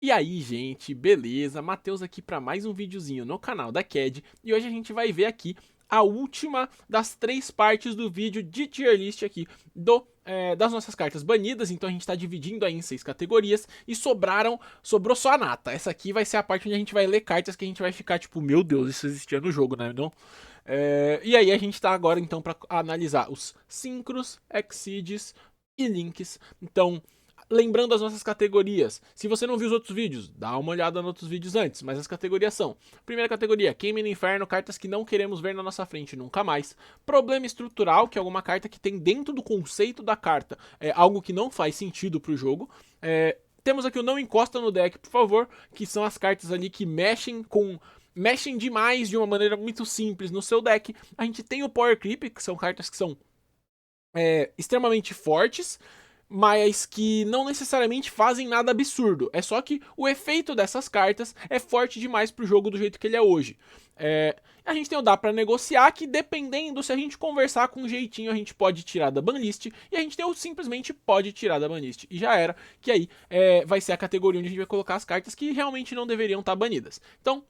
E aí, gente, beleza? Matheus aqui para mais um videozinho no canal da CAD e hoje a gente vai ver aqui a última das 3 partes do vídeo de tier list aqui das nossas cartas banidas. Então a gente está dividindo aí em 6 categorias e sobrou só a nata. Essa aqui vai ser a parte onde a gente vai ler cartas que a gente vai ficar tipo, meu Deus, isso existia no jogo, né? Não? E aí a gente tá agora então para analisar os Synchros, Exceeds e Links. Então, lembrando as nossas categorias, se você não viu os outros vídeos, dá uma olhada nos outros vídeos antes, mas as categorias são: primeira categoria, Queime no Inferno, cartas que não queremos ver na nossa frente nunca mais. Problema estrutural, que é alguma carta que tem dentro do conceito da carta algo que não faz sentido pro jogo. Temos aqui o Não Encosta no Deck, por favor, que são as cartas ali que mexem demais de uma maneira muito simples no seu deck. A gente tem o Power Creep, que são cartas que são extremamente fortes, mas que não necessariamente fazem nada absurdo. É só que o efeito dessas cartas é forte demais pro jogo do jeito que ele é hoje. A gente tem o Dá Pra Negociar, que dependendo, se a gente conversar com um jeitinho, a gente pode tirar da banlist. E a gente tem o Simplesmente Pode Tirar da banlist. E já era, que aí vai ser a categoria onde a gente vai colocar as cartas que realmente não deveriam estar banidas. Então,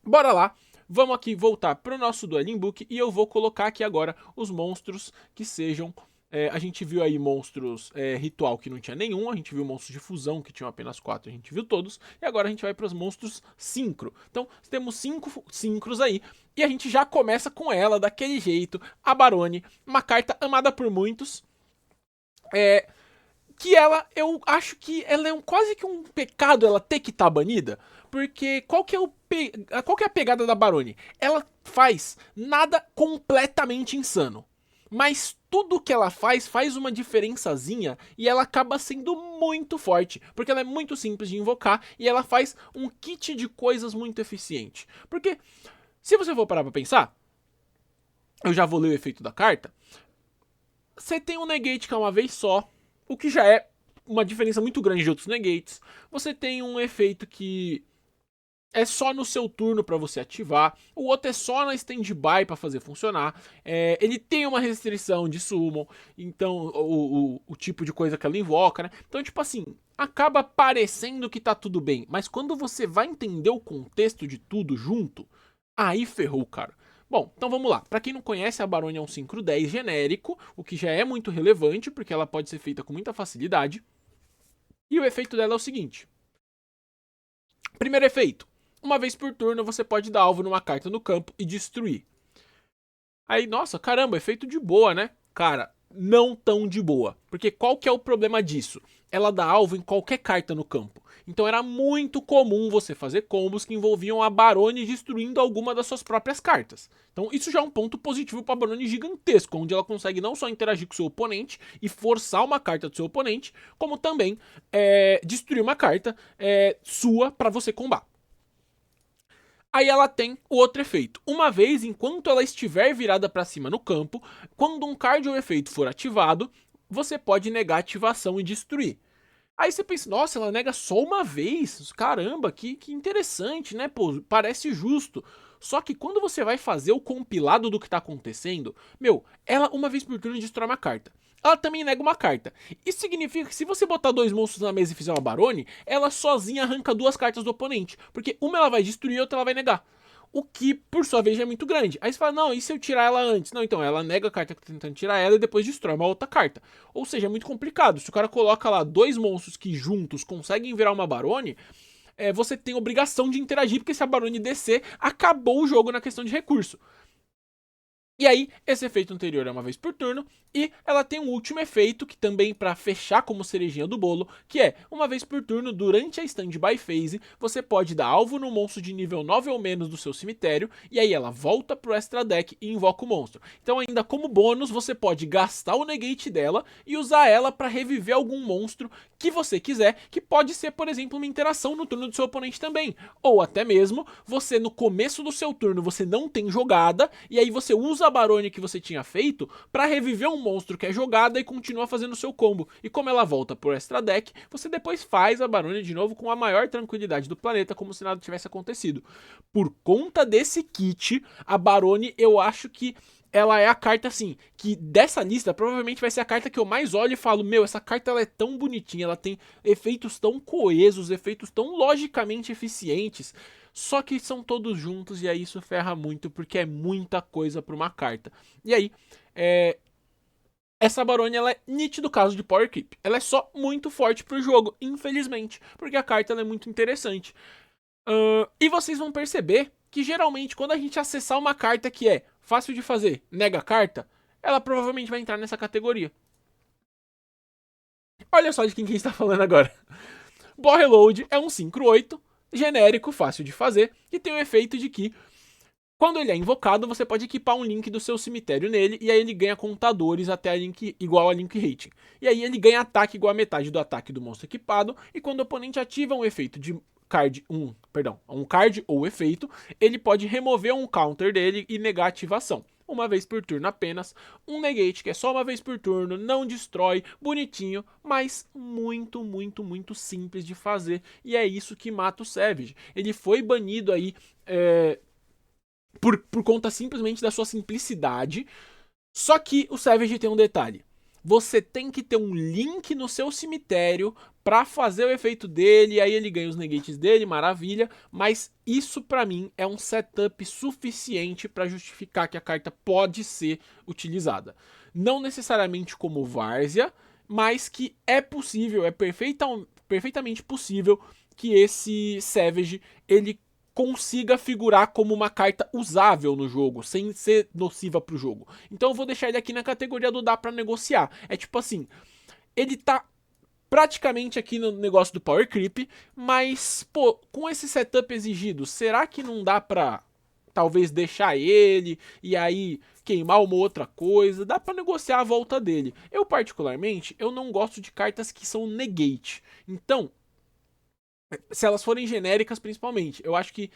bora lá. Vamos aqui voltar pro nosso Dueling Book e eu vou colocar aqui agora os monstros que sejam... a gente viu aí monstros ritual que não tinha nenhum, a gente viu monstros de fusão que tinham apenas 4, a gente viu todos, e agora a gente vai para os monstros sincro. Então temos 5 sincros aí, e a gente já começa com ela daquele jeito, a Barone, uma carta amada por muitos, que eu acho que ela é quase que um pecado ela ter que estar banida, porque qual que é a pegada da Barone? Ela faz nada completamente insano, mas tudo que ela faz uma diferençazinha e ela acaba sendo muito forte, porque ela é muito simples de invocar e ela faz um kit de coisas muito eficiente. Porque, se você for parar pra pensar, eu já vou ler o efeito da carta, você tem um negate que é uma vez só, o que já é uma diferença muito grande de outros negates. Você tem um efeito que é só no seu turno para você ativar, o outro é só na standby para fazer funcionar. Ele tem uma restrição de summon, então o tipo de coisa que ela invoca, né? Então, tipo assim, acaba parecendo que tá tudo bem, mas quando você vai entender o contexto de tudo junto, aí ferrou, cara. Bom, então vamos lá. Para quem não conhece, a Barone é um Synchro 10 genérico, o que já é muito relevante, porque ela pode ser feita com muita facilidade. E o efeito dela é o seguinte. Primeiro efeito. Uma vez por turno, você pode dar alvo numa carta no campo e destruir. Aí, nossa, caramba, efeito de boa, né? Cara, não tão de boa. Porque qual que é o problema disso? Ela dá alvo em qualquer carta no campo. Então era muito comum você fazer combos que envolviam a Barone destruindo alguma das suas próprias cartas. Então isso já é um ponto positivo para a Barone gigantesco, onde ela consegue não só interagir com o seu oponente e forçar uma carta do seu oponente, como também destruir uma carta sua para você combar. Aí ela tem o outro efeito. Uma vez, enquanto ela estiver virada para cima no campo, quando um card ou efeito for ativado, você pode negar a ativação e destruir. Aí você pensa, nossa, ela nega só uma vez? Caramba, que interessante, né? Pô, parece justo. Só que quando você vai fazer o compilado do que tá acontecendo, ela uma vez por turno destrói uma carta. Ela também nega uma carta. Isso significa que se você botar 2 monstros na mesa e fizer uma Barone, ela sozinha arranca 2 cartas do oponente. Porque uma ela vai destruir e outra ela vai negar. O que, por sua vez, já é muito grande. Aí você fala, não, e se eu tirar ela antes? Não, então, ela nega a carta que tá tentando tirar ela e depois destrói uma outra carta. Ou seja, é muito complicado. Se o cara coloca lá 2 monstros que juntos conseguem virar uma Barone, você tem obrigação de interagir, porque se a Barone descer, acabou o jogo na questão de recurso. E aí, esse efeito anterior é uma vez por turno, e ela tem um último efeito, que também para fechar como cerejinha do bolo, que é, uma vez por turno, durante a standby phase, você pode dar alvo no monstro de nível 9 ou menos do seu cemitério, e aí ela volta pro extra deck e invoca o monstro. Então ainda como bônus, você pode gastar o negate dela e usar ela para reviver algum monstro que você quiser, que pode ser, por exemplo, uma interação no turno do seu oponente também. Ou até mesmo, você no começo do seu turno, você não tem jogada, e aí você usa a Barone que você tinha feito para reviver um monstro que é jogada e continua fazendo o seu combo. E como ela volta pro extra deck, você depois faz a Barone de novo com a maior tranquilidade do planeta, como se nada tivesse acontecido. Por conta desse kit, a Barone eu acho que ela é a carta, assim, que dessa lista provavelmente vai ser a carta que eu mais olho e falo, meu, essa carta ela é tão bonitinha, ela tem efeitos tão coesos, efeitos tão logicamente eficientes, só que são todos juntos e aí isso ferra muito, porque é muita coisa pra uma carta. E aí, essa Barone, ela é nítido caso de Power Creep. Ela é só muito forte pro jogo, infelizmente, porque a carta ela é muito interessante. E vocês vão perceber que geralmente quando a gente acessar uma carta que é fácil de fazer, nega carta, ela provavelmente vai entrar nessa categoria. Olha só de quem está falando agora. Ball Reload é um Synchro 8, genérico, fácil de fazer, e tem o efeito de que quando ele é invocado, você pode equipar um link do seu cemitério nele, e aí ele ganha contadores até a link, igual a link rating. E aí ele ganha ataque igual a metade do ataque do monstro equipado, e quando o oponente ativa um efeito de um card ou efeito, ele pode remover um counter dele e negar a ativação. Uma vez por turno apenas, um negate que é só uma vez por turno, não destrói, bonitinho, mas muito, muito, muito simples de fazer, e é isso que mata o Savage. Ele foi banido aí, por conta simplesmente da sua simplicidade. Só que o Savage tem um detalhe. Você tem que ter um link no seu cemitério para fazer o efeito dele, aí ele ganha os negates dele, maravilha, mas isso para mim é um setup suficiente para justificar que a carta pode ser utilizada. Não necessariamente como várzea, mas que é possível, é perfeitamente possível que esse Savage ele consiga figurar como uma carta usável no jogo, sem ser nociva pro jogo. Então eu vou deixar ele aqui na categoria do dá pra negociar. É tipo assim, ele tá praticamente aqui no negócio do Power Creep, mas, pô, com esse setup exigido, será que não dá pra talvez deixar ele e aí queimar uma outra coisa? Dá pra negociar a volta dele. Eu, particularmente, eu não gosto de cartas que são negate. Então, se elas forem genéricas, principalmente. Eu acho que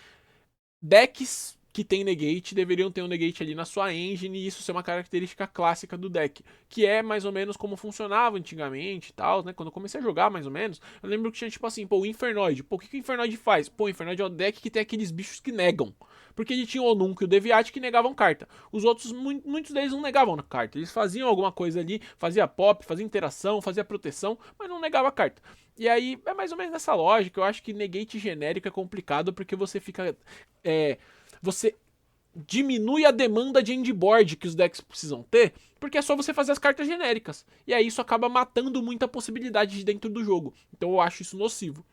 decks que tem negate deveriam ter um negate ali na sua engine e isso ser uma característica clássica do deck, que é mais ou menos como funcionava antigamente e tal, né? Quando eu comecei a jogar, mais ou menos, eu lembro que tinha tipo assim, pô, o Infernoid. Pô, o que o Infernoid faz? Pô, o Infernoid é o deck que tem aqueles bichos que negam. Porque ele tinha o Onunk e o Deviate que negavam carta. Os outros, muitos deles não negavam na carta. Eles faziam alguma coisa ali, fazia pop, fazia interação, fazia proteção, mas não negava a carta. E aí, é mais ou menos nessa lógica. Eu acho que negate genérico é complicado porque você fica. Você diminui a demanda de endboard que os decks precisam ter, porque é só você fazer as cartas genéricas. E aí isso acaba matando muita possibilidade de dentro do jogo. Então eu acho isso nocivo.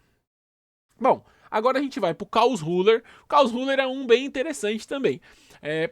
Bom, agora a gente vai pro Chaos Ruler. O Chaos Ruler é um bem interessante também.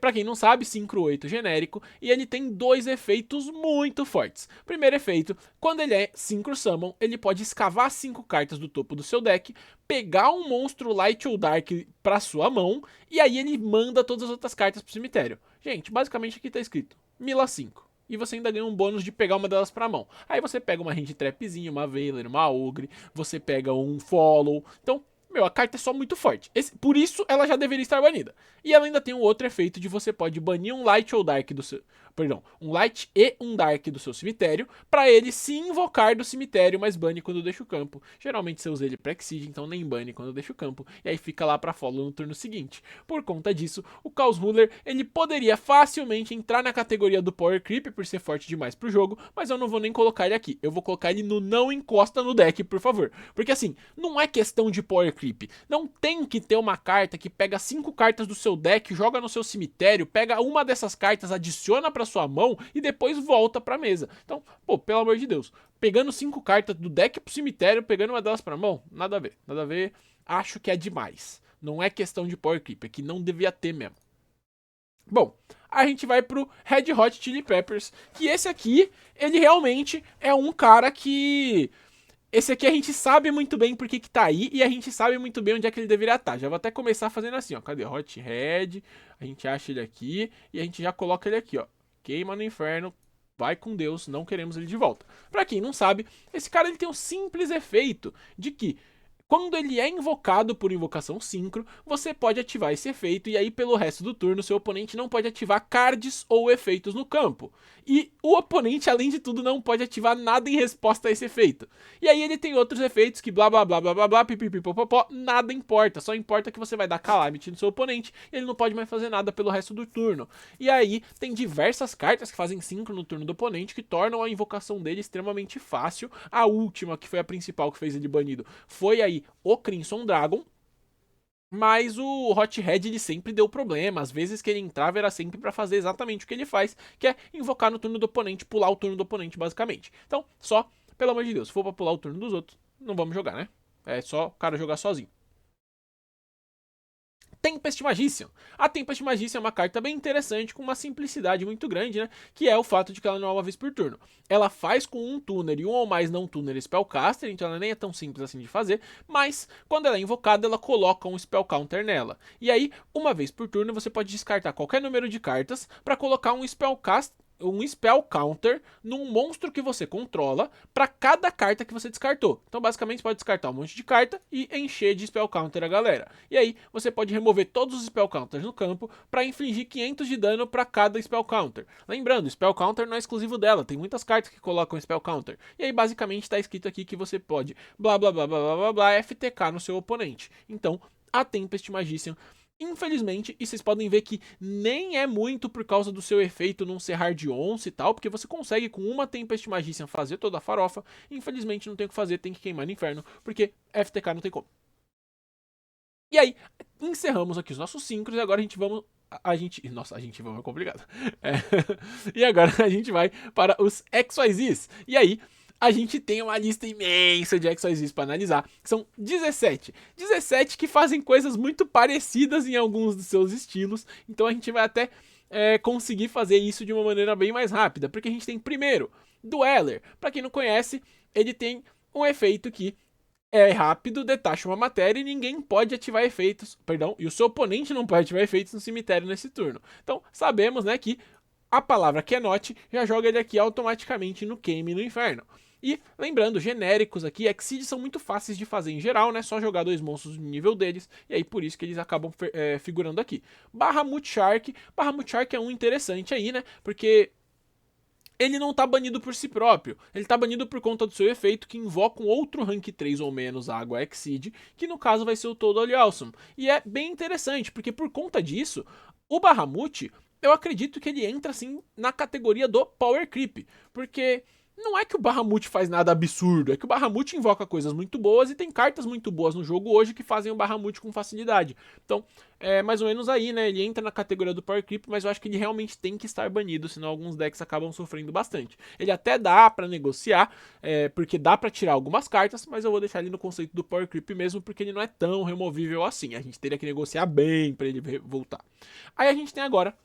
Pra quem não sabe, Synchro 8 genérico, e ele tem dois efeitos muito fortes. Primeiro efeito, quando ele é Synchro Summon, ele pode escavar 5 cartas do topo do seu deck, pegar um monstro Light ou Dark pra sua mão, e aí ele manda todas as outras cartas pro cemitério. Gente, basicamente aqui tá escrito Mila 5. E você ainda ganha um bônus de pegar uma delas pra mão. Aí você pega uma Hand Trapzinha, uma Veiler, uma Ogre, você pega um Follow. Então, meu, a carta é só muito forte. Por isso ela já deveria estar banida. E ela ainda tem um outro efeito de você pode banir um Light ou Dark do seu. Perdão, um Light e um Dark do seu cemitério, para ele se invocar do cemitério, mas bane quando deixa o campo. Geralmente você usa ele pra Exceed, então nem bane quando deixa o campo, e aí fica lá pra follow no turno seguinte. Por conta disso, o Chaos Ruler, ele poderia facilmente entrar na categoria do Power Creep, por ser forte demais pro jogo, mas eu não vou nem colocar ele aqui. Eu vou colocar ele no não encosta no deck, por favor. Porque assim, não é questão de Power Creep. Não tem que ter uma carta que pega 5 cartas do seu deck, joga no seu cemitério, pega uma dessas cartas, adiciona pra sua mão e depois volta pra mesa. Então, pô, pelo amor de Deus, pegando 5 cartas do deck pro cemitério, pegando uma delas pra mão, nada a ver, nada a ver. Acho que é demais. Não é questão de Power Creep, é que não devia ter mesmo. Bom, a gente vai pro Red Hot Chili Peppers, que esse aqui, ele realmente é um cara que... Esse aqui a gente sabe muito bem por que tá aí e a gente sabe muito bem onde é que ele deveria estar. Já vou até começar fazendo assim, ó. Cadê? Hot Red, a gente acha ele aqui e a gente já coloca ele aqui, ó. Queima no inferno, vai com Deus, não queremos ele de volta. Pra quem não sabe, esse cara ele tem um simples efeito de que Quando ele é invocado por invocação síncro, você pode ativar esse efeito e aí pelo resto do turno seu oponente não pode ativar cards ou efeitos no campo. E o oponente, além de tudo, não pode ativar nada em resposta a esse efeito. E aí ele tem outros efeitos que blá blá blá blá blá blá, pipipipopopó, nada importa. Só importa que você vai dar Calamity no seu oponente e ele não pode mais fazer nada pelo resto do turno. E aí tem diversas cartas que fazem síncro no turno do oponente que tornam a invocação dele extremamente fácil. A última, que foi a principal que fez ele banido, foi aí o Crimson Dragon. Mas o Hothead ele sempre deu problema. Às vezes que ele entrava era sempre pra fazer exatamente o que ele faz, que é invocar no turno do oponente, pular o turno do oponente basicamente. Então, só, pelo amor de Deus, se for pra pular o turno dos outros, não vamos jogar, né? É só o cara jogar sozinho. Tempest Magician. A Tempest Magician é uma carta bem interessante, com uma simplicidade muito grande, né? Que é o fato de que ela não é uma vez por turno. Ela faz com um tuner e um ou mais não tuner Spellcaster, então ela nem é tão simples assim de fazer, mas quando ela é invocada, ela coloca um Spell Counter nela. E aí, uma vez por turno, você pode descartar qualquer número de cartas para colocar um Spell Counter num monstro que você controla para cada carta que você descartou. Então, basicamente, você pode descartar um monte de carta e encher de Spell Counter a galera. E aí, você pode remover todos os Spell Counters no campo para infligir 500 de dano para cada Spell Counter. Lembrando, Spell Counter não é exclusivo dela, tem muitas cartas que colocam Spell Counter. E aí, basicamente, está escrito aqui que você pode blá blá blá blá blá blá blá FTK no seu oponente. Então, a Tempest Magician, infelizmente, e vocês podem ver que nem é muito por causa do seu efeito não ser hard once e tal, porque você consegue com uma Tempest Magician fazer toda a farofa. Infelizmente não tem o que fazer, tem que queimar no inferno, porque FTK não tem como. E aí, encerramos aqui os nossos síncros e agora a gente vamos... Nossa, a gente vamos é complicado. É. E agora a gente vai para os XYZs. E aí, a gente tem uma lista imensa de XYZs para analisar, que são 17. 17 que fazem coisas muito parecidas em alguns dos seus estilos, então a gente vai até conseguir fazer isso de uma maneira bem mais rápida, porque a gente tem primeiro, Dweller. Para quem não conhece, ele tem um efeito que é rápido, detacha uma matéria e ninguém pode ativar efeitos, perdão, e o seu oponente não pode ativar efeitos no cemitério nesse turno. Então, sabemos, né, que a palavra Cannot já joga ele aqui automaticamente no Queime no Inferno. E lembrando, genéricos aqui, Exceed são muito fáceis de fazer em geral, né? Só jogar dois monstros no nível deles, e aí por isso que eles acabam figurando aqui. Bahamut Shark. Bahamut Shark é um interessante aí, né? Porque ele não tá banido por si próprio, ele tá banido por conta do seu efeito que invoca um outro rank 3 ou menos água Exceed, que no caso vai ser o Totally Awesome. E é bem interessante, porque por conta disso, o Bahamut, eu acredito que ele entra assim na categoria do Power Creep, porque não é que o Bahamut faz nada absurdo, é que o Bahamut invoca coisas muito boas e tem cartas muito boas no jogo hoje que fazem o Bahamut com facilidade. Então, é mais ou menos aí, né? Ele entra na categoria do Power Creep, mas eu acho que ele realmente tem que estar banido, senão alguns decks acabam sofrendo bastante. Ele até dá pra negociar, porque dá pra tirar algumas cartas, mas eu vou deixar ele no conceito do Power Creep mesmo, porque ele não é tão removível assim. A gente teria que negociar bem pra ele voltar. Aí a gente tem agora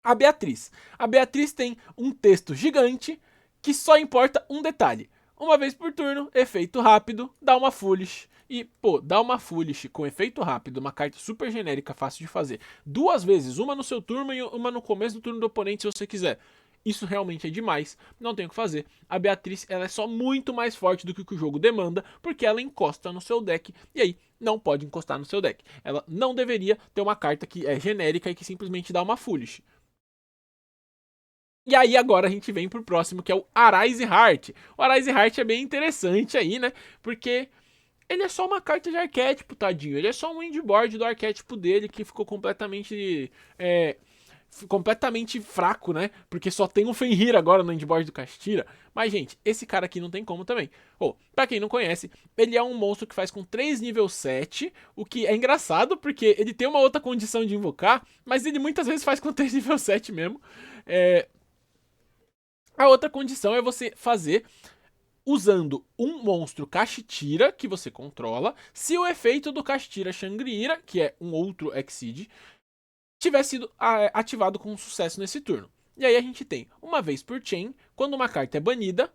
a Beatriz. A Beatriz tem um texto gigante que só importa um detalhe. Uma vez por turno, efeito rápido, dá uma Foolish. E, pô, dá uma Foolish com efeito rápido, uma carta super genérica, fácil de fazer. Duas vezes, uma no seu turno e uma no começo do turno do oponente, se você quiser. Isso realmente é demais, não tem o que fazer. A Beatriz, ela é só muito mais forte do que o que o jogo demanda, porque ela encosta no seu deck, e aí não pode encostar no seu deck. Ela não deveria ter uma carta que é genérica e que simplesmente dá uma Foolish. E aí agora a gente vem pro próximo, que é o Arise Heart. O Arise Heart é bem interessante aí, né? Porque ele é só uma carta de arquétipo, tadinho. Ele é só um windboard do arquétipo dele que ficou completamente fraco, né? Porque só tem um Fenrir agora no windboard do Kashtira. Mas, gente, esse cara aqui não tem como também. Pra quem não conhece, ele é um monstro que faz com 3 nível 7, o que é engraçado, porque ele tem uma outra condição de invocar, mas ele muitas vezes faz com 3 nível 7 mesmo. A outra condição é você fazer usando um monstro Kashtira que você controla, se o efeito do Kashtira Shangri-Ira, que é um outro Exceed, tiver sido ativado com sucesso nesse turno. E aí a gente tem, uma vez por chain, quando uma carta é banida,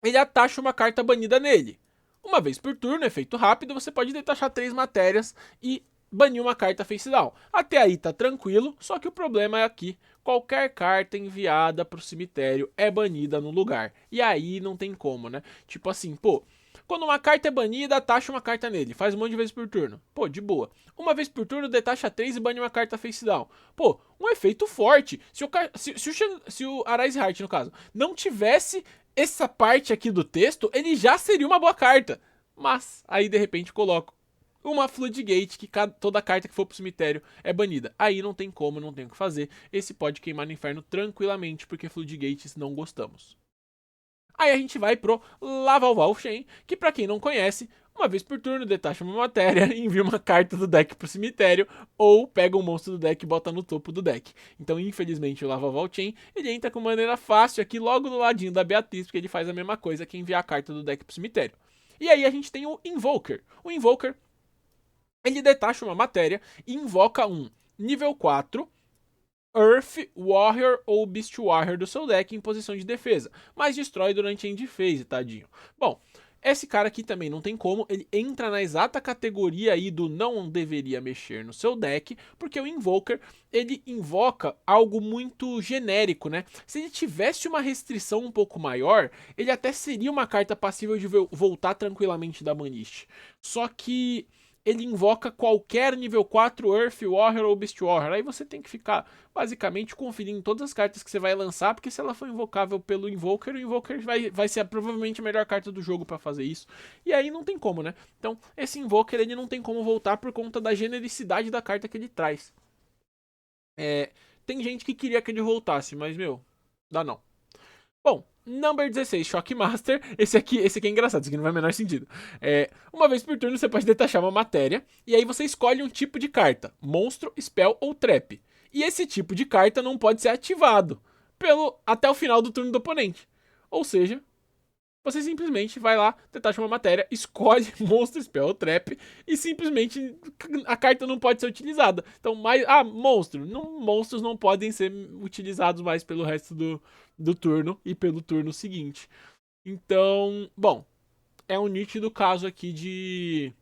ele atacha uma carta banida nele. Uma vez por turno, efeito rápido, você pode detachar 3 matérias e banir uma carta face down. Até aí tá tranquilo, só que o problema é aqui, qualquer carta enviada pro cemitério é banida no lugar. E aí não tem como, né? Tipo assim, pô, Quando uma carta é banida, taxa uma carta nele. Faz um monte de vezes por turno. Pô, de boa. Uma vez por turno, detacha 3 e bane uma carta face down. Pô, um efeito forte. Se o Arise Heart, no caso, não tivesse essa parte aqui do texto, ele já seria uma boa carta. Mas, aí de repente coloco uma Floodgate, que toda carta que for pro cemitério é banida. Aí não tem como, não tem o que fazer. Esse pode queimar no inferno tranquilamente, porque Floodgates não gostamos. Aí a gente vai pro Lavalval Chain, que pra quem não conhece, uma vez por turno detacha uma matéria, envia uma carta do deck pro cemitério, ou pega um monstro do deck e bota no topo do deck. Então, infelizmente, o Lavalval Chain, ele entra com maneira fácil aqui logo do ladinho da Beatriz, porque ele faz a mesma coisa que enviar a carta do deck pro cemitério. E aí a gente tem o Invoker. O Invoker, ele detacha uma matéria e invoca um nível 4 Earth Warrior ou Beast Warrior do seu deck em posição de defesa, mas destrói durante a end phase, tadinho. Bom, esse cara aqui também não tem como, ele entra na exata categoria aí do não deveria mexer no seu deck, porque o Invoker, ele invoca algo muito genérico, né? Se ele tivesse uma restrição um pouco maior, ele até seria uma carta passível de voltar tranquilamente da banlist. Só que ele invoca qualquer nível 4 Earth Warrior ou Beast Warrior. Aí você tem que ficar basicamente conferindo todas as cartas que você vai lançar, porque se ela for invocável pelo Invoker, o Invoker vai ser provavelmente a melhor carta do jogo para fazer isso. E aí não tem como, né? Então, esse Invoker ele não tem como voltar por conta da genericidade da carta que ele traz. Tem gente que queria que ele voltasse, mas, meu, dá não. Bom, Number 16, Shockmaster. Esse aqui é engraçado, esse aqui não faz o menor sentido. Uma vez por turno você pode detachar uma matéria, e aí você escolhe um tipo de carta, monstro, spell ou trap. E esse tipo de carta não pode ser ativado até o final do turno do oponente. Ou seja, você simplesmente vai lá, detacha uma matéria, escolhe monstro, spell ou trap, e simplesmente a carta não pode ser utilizada. Então, monstros não podem ser utilizados mais pelo resto do turno e pelo turno seguinte. Então, bom, é um nítido caso aqui de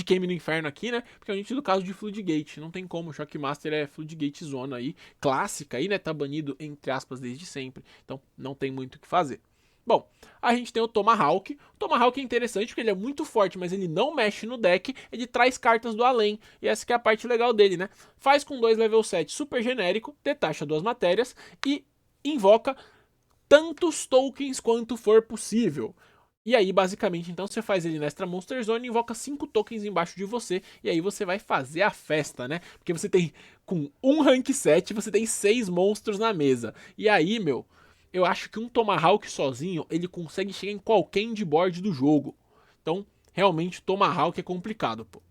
Game no Inferno aqui, né? Porque é um nítido caso de Floodgate. Não tem como, Shockmaster é Floodgate zona aí, clássica aí, né? Tá banido, entre aspas, desde sempre. Então, não tem muito o que fazer. Bom, a gente tem o Tomahawk. O Tomahawk é interessante porque ele é muito forte, mas ele não mexe no deck, ele traz cartas do além. E essa que é a parte legal dele, né? Faz com 2 level 7 super genérico, detacha 2 matérias e invoca tantos tokens quanto for possível. E aí, basicamente, então, você faz ele na Extra Monster Zone e invoca 5 tokens embaixo de você. E aí você vai fazer a festa, né? Porque você tem, com um rank 7, você tem 6 monstros na mesa. E aí, meu, eu acho que um Tomahawk sozinho, ele consegue chegar em qualquer endboard do jogo. Então, realmente, Tomahawk é complicado, pô.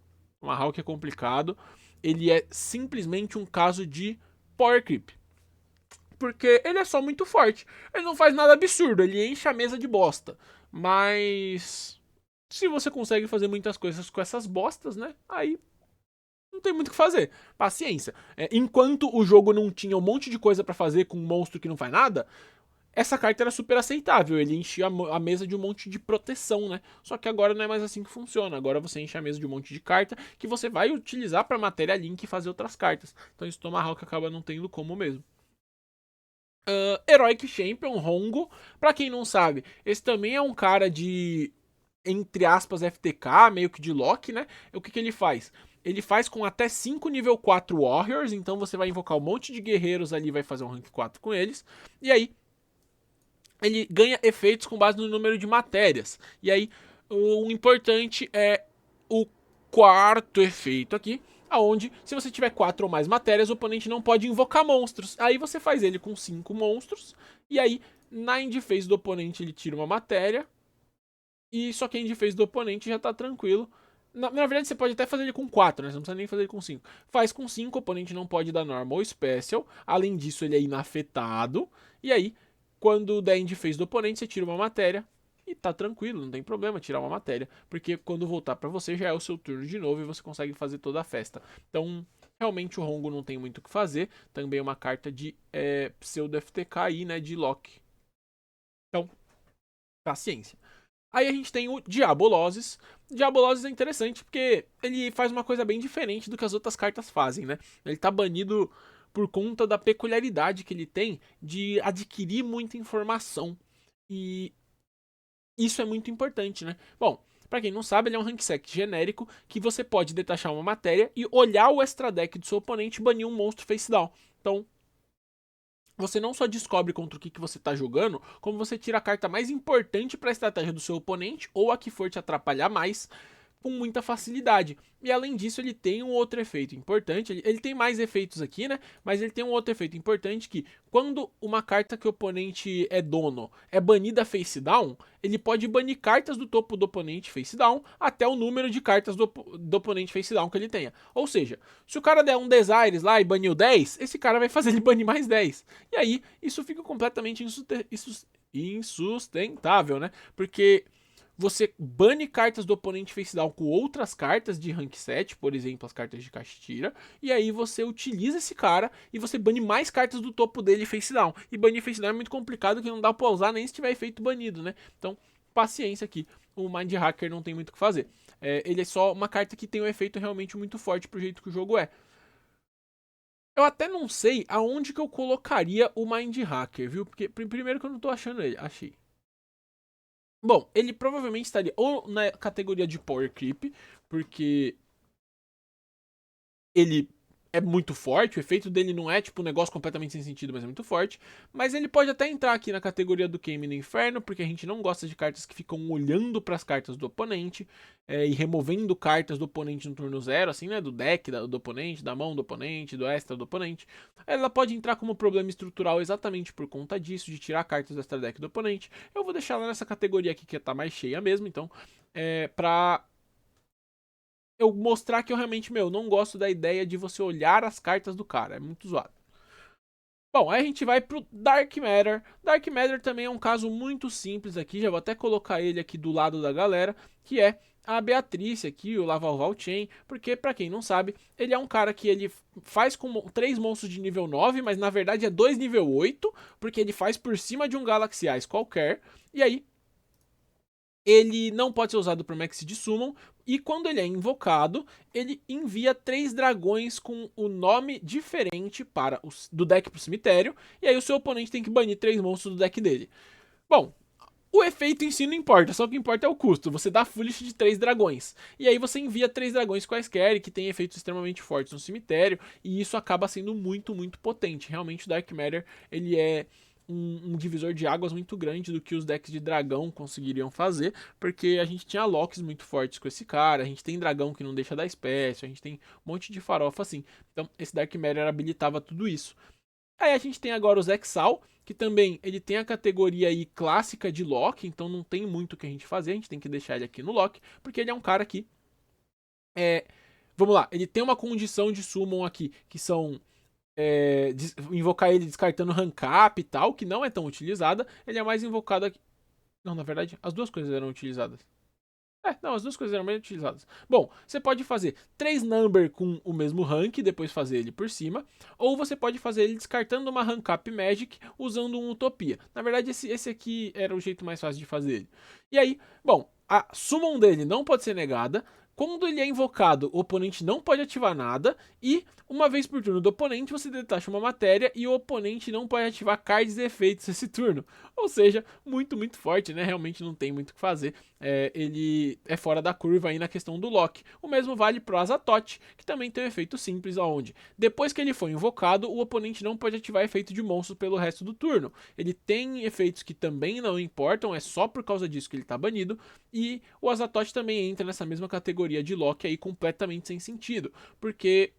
Tomahawk é complicado. Ele é simplesmente um caso de Power Creep. Porque ele é só muito forte. Ele não faz nada absurdo, ele enche a mesa de bosta. Mas se você consegue fazer muitas coisas com essas bostas, né? Aí não tem muito o que fazer. Paciência. Enquanto o jogo não tinha um monte de coisa pra fazer com um monstro que não faz nada, essa carta era super aceitável. Ele enchia a mesa de um monte de proteção, né? Só que agora não é mais assim que funciona. Agora você enche a mesa de um monte de carta que você vai utilizar pra matéria link e fazer outras cartas. Então isso Tomahawk acaba não tendo como mesmo. Heroic Champion, Hongo. Pra quem não sabe, esse também é um cara de, entre aspas, FTK, meio que de Loki, né? O que ele faz? Ele faz com até 5 nível 4 Warriors, então você vai invocar um monte de guerreiros ali, vai fazer um rank 4 com eles. E aí, ele ganha efeitos com base no número de matérias. E aí, o importante é o quarto efeito aqui, aonde se você tiver 4 ou mais matérias, o oponente não pode invocar monstros. Aí você faz ele com 5 monstros, e aí na end phase do oponente ele tira uma matéria, e só que a end phase do oponente já tá tranquilo. Na verdade você pode até fazer ele com 4, né? Você não precisa nem fazer ele com 5. Faz com 5, o oponente não pode dar normal ou special, além disso ele é inafetado, e aí quando der end phase do oponente você tira uma matéria, e tá tranquilo, não tem problema tirar uma matéria, porque quando voltar pra você já é o seu turno de novo e você consegue fazer toda a festa. Então, realmente o Hongo não tem muito o que fazer, também é uma carta de pseudo FTK aí, né, de Loki. Então, paciência. Aí a gente tem o Diaboloses. Diaboloses é interessante porque ele faz uma coisa bem diferente do que as outras cartas fazem, né? Ele tá banido por conta da peculiaridade que ele tem de adquirir muita informação. E isso é muito importante, né? Bom, pra quem não sabe, ele é um rank sec genérico que você pode detachar uma matéria e olhar o extra deck do seu oponente e banir um monstro face down. Então, você não só descobre contra o que você tá jogando, como você tira a carta mais importante para a estratégia do seu oponente ou a que for te atrapalhar mais com muita facilidade. E além disso, ele tem um outro efeito importante. Ele tem mais efeitos aqui, né? Mas ele tem um outro efeito importante que, quando uma carta que o oponente é dono é banida face down, ele pode banir cartas do topo do oponente face down até o número de cartas do oponente face down que ele tenha. Ou seja, se o cara der um Desires lá e baniu 10, esse cara vai fazer ele banir mais 10. E aí, isso fica completamente insustentável, né? Porque você bane cartas do oponente face down com outras cartas de rank 7, por exemplo, as cartas de Kashtira, e aí você utiliza esse cara e você bane mais cartas do topo dele face down. E banir face down é muito complicado, que não dá pra usar nem se tiver efeito banido, né? Então, paciência aqui. O Mind Hacker não tem muito o que fazer. Ele é só uma carta que tem um efeito realmente muito forte pro jeito que o jogo é. Eu até não sei aonde que eu colocaria o Mind Hacker, viu? Porque primeiro que eu não tô achando ele. Achei. Bom, ele provavelmente estaria ou na categoria de Power Creep, porque ele é muito forte, o efeito dele não é tipo um negócio completamente sem sentido, mas é muito forte. Mas ele pode até entrar aqui na categoria do Game no Inferno, porque a gente não gosta de cartas que ficam olhando para as cartas do oponente e removendo cartas do oponente no turno 0, assim, né? Do deck do oponente, da mão do oponente, do extra do oponente. Ela pode entrar como problema estrutural exatamente por conta disso, de tirar cartas do extra deck do oponente. Eu vou deixar ela nessa categoria aqui que tá mais cheia mesmo, então, pra eu mostrar que eu realmente, não gosto da ideia de você olhar as cartas do cara. É muito zoado. Bom, aí a gente vai pro Dark Matter. Dark Matter também é um caso muito simples aqui. Já vou até colocar ele aqui do lado da galera. Que é a Beatrice aqui, o Lavalval Chain. Porque, pra quem não sabe, ele é um cara que ele faz com 3 monstros de nível 9. Mas na verdade é 2 nível 8. Porque ele faz por cima de um Galaxy Eyes qualquer. E aí, ele não pode ser usado por Max de Summon, e quando ele é invocado, ele envia 3 dragões com o nome diferente do deck para o cemitério, e aí o seu oponente tem que banir 3 monstros do deck dele. Bom, o efeito em si não importa, só o que importa é o custo. Você dá Foolish de 3 dragões, e aí você envia 3 dragões quaisquer que tem efeitos extremamente fortes no cemitério, e isso acaba sendo muito, muito potente. Realmente o Dark Matter, ele é um divisor de águas muito grande do que os decks de dragão conseguiriam fazer, porque a gente tinha locks muito fortes com esse cara, a gente tem dragão que não deixa dar espécie, a gente tem um monte de farofa assim. Então esse Dark Matter habilitava tudo isso. Aí a gente tem agora os Exal, que também ele tem a categoria aí clássica de lock, então não tem muito o que a gente fazer, a gente tem que deixar ele aqui no lock, porque ele é um cara que vamos lá, ele tem uma condição de summon aqui, que são invocar ele descartando rank up e tal, que não é tão utilizada. Ele é mais invocado aqui. Não, na verdade, as duas coisas eram utilizadas. Não, as duas coisas eram mais utilizadas. Bom, você pode fazer 3 number com o mesmo rank e depois fazer ele por cima. Ou você pode fazer ele descartando uma rank up magic usando um Utopia. Na verdade, esse aqui era o jeito mais fácil de fazer ele. E aí, bom, a summon dele não pode ser negada. Quando ele é invocado, o oponente não pode ativar nada. E uma vez por turno do oponente, você detacha uma matéria e o oponente não pode ativar cards e efeitos esse turno. Ou seja, muito, muito forte, né? Realmente não tem muito o que fazer. Ele é fora da curva aí na questão do lock. O mesmo vale pro Azatoth, que também tem um efeito simples, onde depois que ele for invocado, o oponente não pode ativar efeito de monstro pelo resto do turno. Ele tem efeitos que também não importam, é só por causa disso que ele tá banido. E o Azatoth também entra nessa mesma categoria de lock aí completamente sem sentido, porque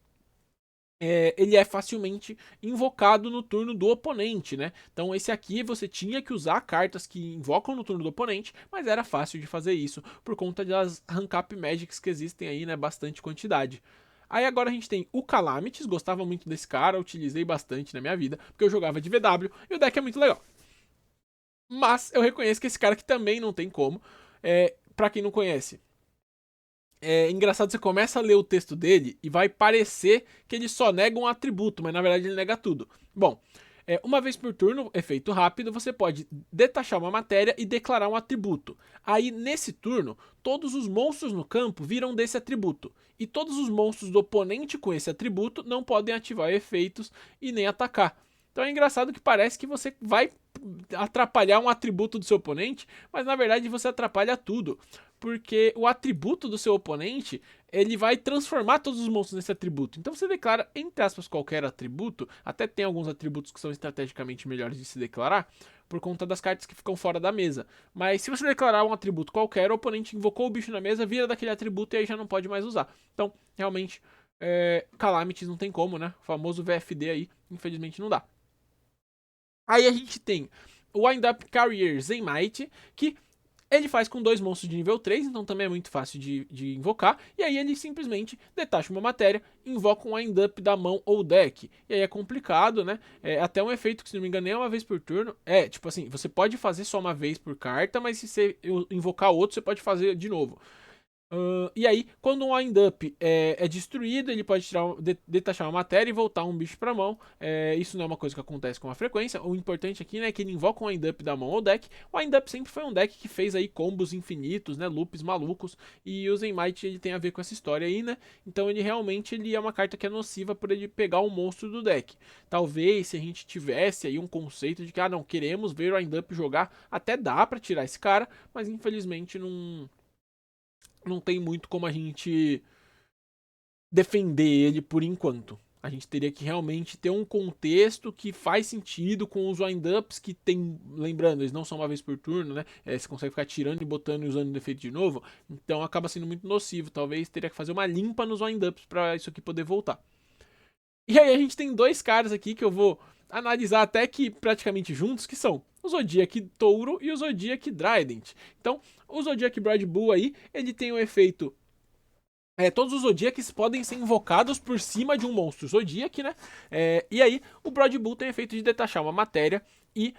ele é facilmente invocado no turno do oponente, né? Então esse aqui você tinha que usar cartas que invocam no turno do oponente, mas era fácil de fazer isso por conta das rank up magics que existem aí, né? Bastante quantidade. Aí agora a gente tem o Calamities, gostava muito desse cara, utilizei bastante na minha vida, porque eu jogava de VW e o deck é muito legal. Mas eu reconheço que esse cara aqui também não tem como. Pra quem não conhece, é engraçado, você começa a ler o texto dele e vai parecer que ele só nega um atributo, mas na verdade ele nega tudo. Bom, uma vez por turno, efeito rápido, você pode detachar uma matéria e declarar um atributo. Aí, nesse turno, todos os monstros no campo viram desse atributo. E todos os monstros do oponente com esse atributo não podem ativar efeitos e nem atacar. Então é engraçado que parece que você vai atrapalhar um atributo do seu oponente, mas na verdade você atrapalha tudo, porque o atributo do seu oponente, ele vai transformar todos os monstros nesse atributo. Então você declara, entre aspas, qualquer atributo, até tem alguns atributos que são estrategicamente melhores de se declarar, por conta das cartas que ficam fora da mesa. Mas se você declarar um atributo qualquer, o oponente invocou o bicho na mesa, vira daquele atributo e aí já não pode mais usar. Então, realmente, Calamities não tem como, né? O famoso VFD aí, infelizmente não dá. Aí a gente tem o Wind Up Carrier Zeymite, que ele faz com 2 monstros de nível 3, então também é muito fácil de invocar. E aí ele simplesmente detacha uma matéria, invoca um Wind Up da mão ou deck. E aí é complicado, né? É até um efeito que, se não me engano, nem é uma vez por turno. É, tipo assim, você pode fazer só uma vez por carta, mas se você invocar outro, você pode fazer de novo. E aí, quando um wind-up é destruído, ele pode detachar uma matéria e voltar um bicho pra mão. Isso não é uma coisa que acontece com uma frequência. O importante aqui, né, é que ele invoca um wind-up da mão ou deck. O wind-up sempre foi um deck que fez aí combos infinitos, né, loops malucos. E o Zeymite, ele tem a ver com essa história aí, né? Então ele realmente é uma carta que é nociva por ele pegar um monstro do deck. Talvez se a gente tivesse aí um conceito de que, não, queremos ver o wind-up jogar, até dá pra tirar esse cara, mas infelizmente não tem muito como a gente defender ele por enquanto. A gente teria que realmente ter um contexto que faz sentido com os wind-ups que tem. Lembrando, eles não são uma vez por turno, né? Você consegue ficar tirando e botando e usando o defeito de novo. Então acaba sendo muito nocivo. Talvez teria que fazer uma limpa nos wind-ups para isso aqui poder voltar. E aí a gente tem 2 caras aqui que eu vou analisar até que praticamente juntos, que são o Zodiac Touro e o Zodiac Trident. Então, o Zodiac Bright Bull aí, ele tem o efeito... todos os Zodiacs podem ser invocados por cima de um monstro Zodiac, né? E aí, o Broad Bull tem o efeito de detachar uma matéria e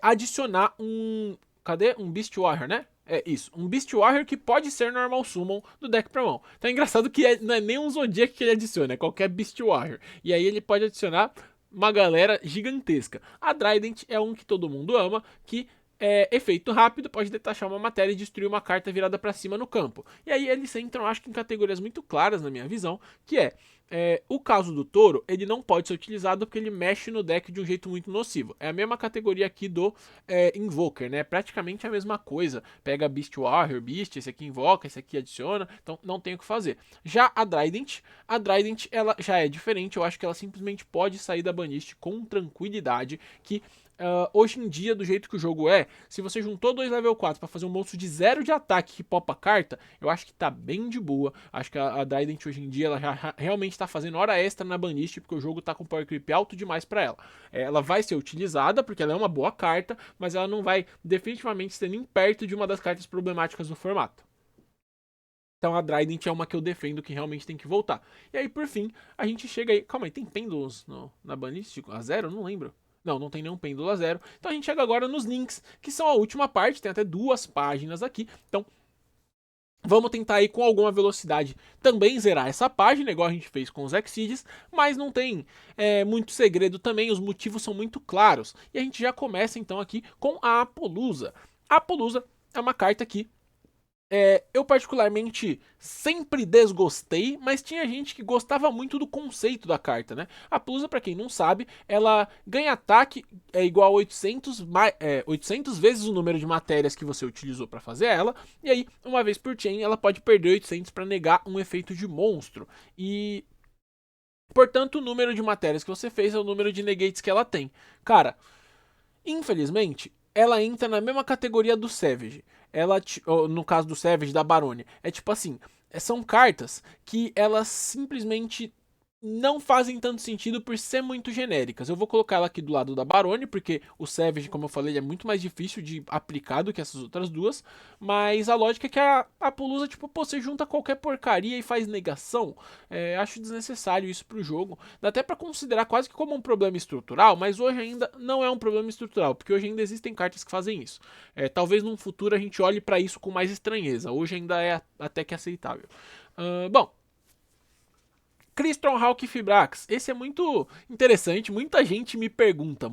adicionar um... Cadê? Um Beast Warrior, né? É isso, um Beast Warrior que pode ser Normal Summon do deck pra mão. Então é engraçado que não é nem um Zodiac que ele adiciona, é qualquer Beast Warrior. E aí ele pode adicionar uma galera gigantesca. A Trident é um que todo mundo ama, que efeito rápido, pode detachar uma matéria e destruir uma carta virada pra cima no campo. E aí eles entram, acho que em categorias muito claras na minha visão, que o caso do touro, ele não pode ser utilizado porque ele mexe no deck de um jeito muito nocivo. É a mesma categoria aqui do Invoker, né? Praticamente a mesma coisa. Pega Beast Warrior, Beast, esse aqui invoca, esse aqui adiciona, então não tem o que fazer. Já a Trident ela já é diferente, eu acho que ela simplesmente pode sair da banlist com tranquilidade, que hoje em dia, do jeito que o jogo se você juntou 2 level 4 para fazer um monstro de 0 de ataque que popa carta, eu acho que tá bem de boa. Acho que a Trident hoje em dia ela já realmente tá fazendo hora extra na banlist, porque o jogo tá com power creep alto demais para ela. Ela vai ser utilizada porque ela é uma boa carta, mas ela não vai definitivamente ser nem perto de uma das cartas problemáticas do formato. Então a Trident é uma que eu defendo que realmente tem que voltar. E aí, por fim, a gente chega aí... Calma aí, tem pêndulos na banlist? A 0? Não lembro. Não tem nenhum pêndulo a 0. Então a gente chega agora nos links, que são a última parte, tem até 2 páginas aqui. Então vamos tentar aí com alguma velocidade também zerar essa página, igual a gente fez com os Exceeds, mas não tem muito segredo também, os motivos são muito claros. E a gente já começa então aqui com a Apollousa. A Apollousa é uma carta que eu particularmente sempre desgostei, mas tinha gente que gostava muito do conceito da carta, né? A Apollousa, pra quem não sabe, ela ganha ataque igual a 800 vezes o número de matérias que você utilizou pra fazer ela, e aí, uma vez por chain, ela pode perder 800 pra negar um efeito de monstro. E, portanto, o número de matérias que você fez é o número de negates que ela tem. Cara, infelizmente, ela entra na mesma categoria do Savage. No caso do Savage, da Barone. É tipo assim, são cartas que elas simplesmente não fazem tanto sentido por ser muito genéricas. Eu vou colocar ela aqui do lado da Barone, porque o Savage, como eu falei, é muito mais difícil de aplicar do que essas outras duas, mas a lógica é que a Apollousa, tipo, você junta qualquer porcaria e faz negação. Acho desnecessário isso pro jogo. Dá até pra considerar quase que como um problema estrutural, mas hoje ainda não é um problema estrutural, porque hoje ainda existem cartas que fazem isso. Talvez num futuro a gente olhe pra isso com mais estranheza. Hoje ainda é até que aceitável. Bom, Crystron Hawk Fibrax, esse é muito interessante, muita gente me pergunta,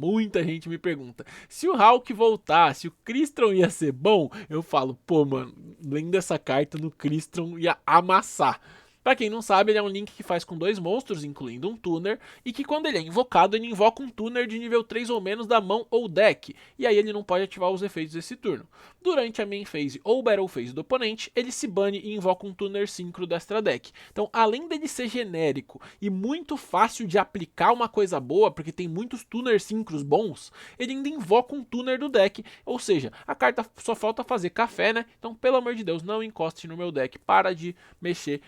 se o Hawk voltar, se o Crystron ia ser bom, eu falo, pô mano, lendo essa carta no Crystron ia amassar. Pra quem não sabe, ele é um link que faz com 2 monstros, incluindo um tuner, e que quando ele é invocado, ele invoca um tuner de nível 3 ou menos da mão ou deck, e aí ele não pode ativar os efeitos desse turno. Durante a main phase ou battle phase do oponente, ele se bane e invoca um tuner synchro do extra deck. Então, além dele ser genérico e muito fácil de aplicar uma coisa boa, porque tem muitos tuners synchros bons, ele ainda invoca um tuner do deck, ou seja, a carta só falta fazer café, né? Então, pelo amor de Deus, não encoste no meu deck, para de mexer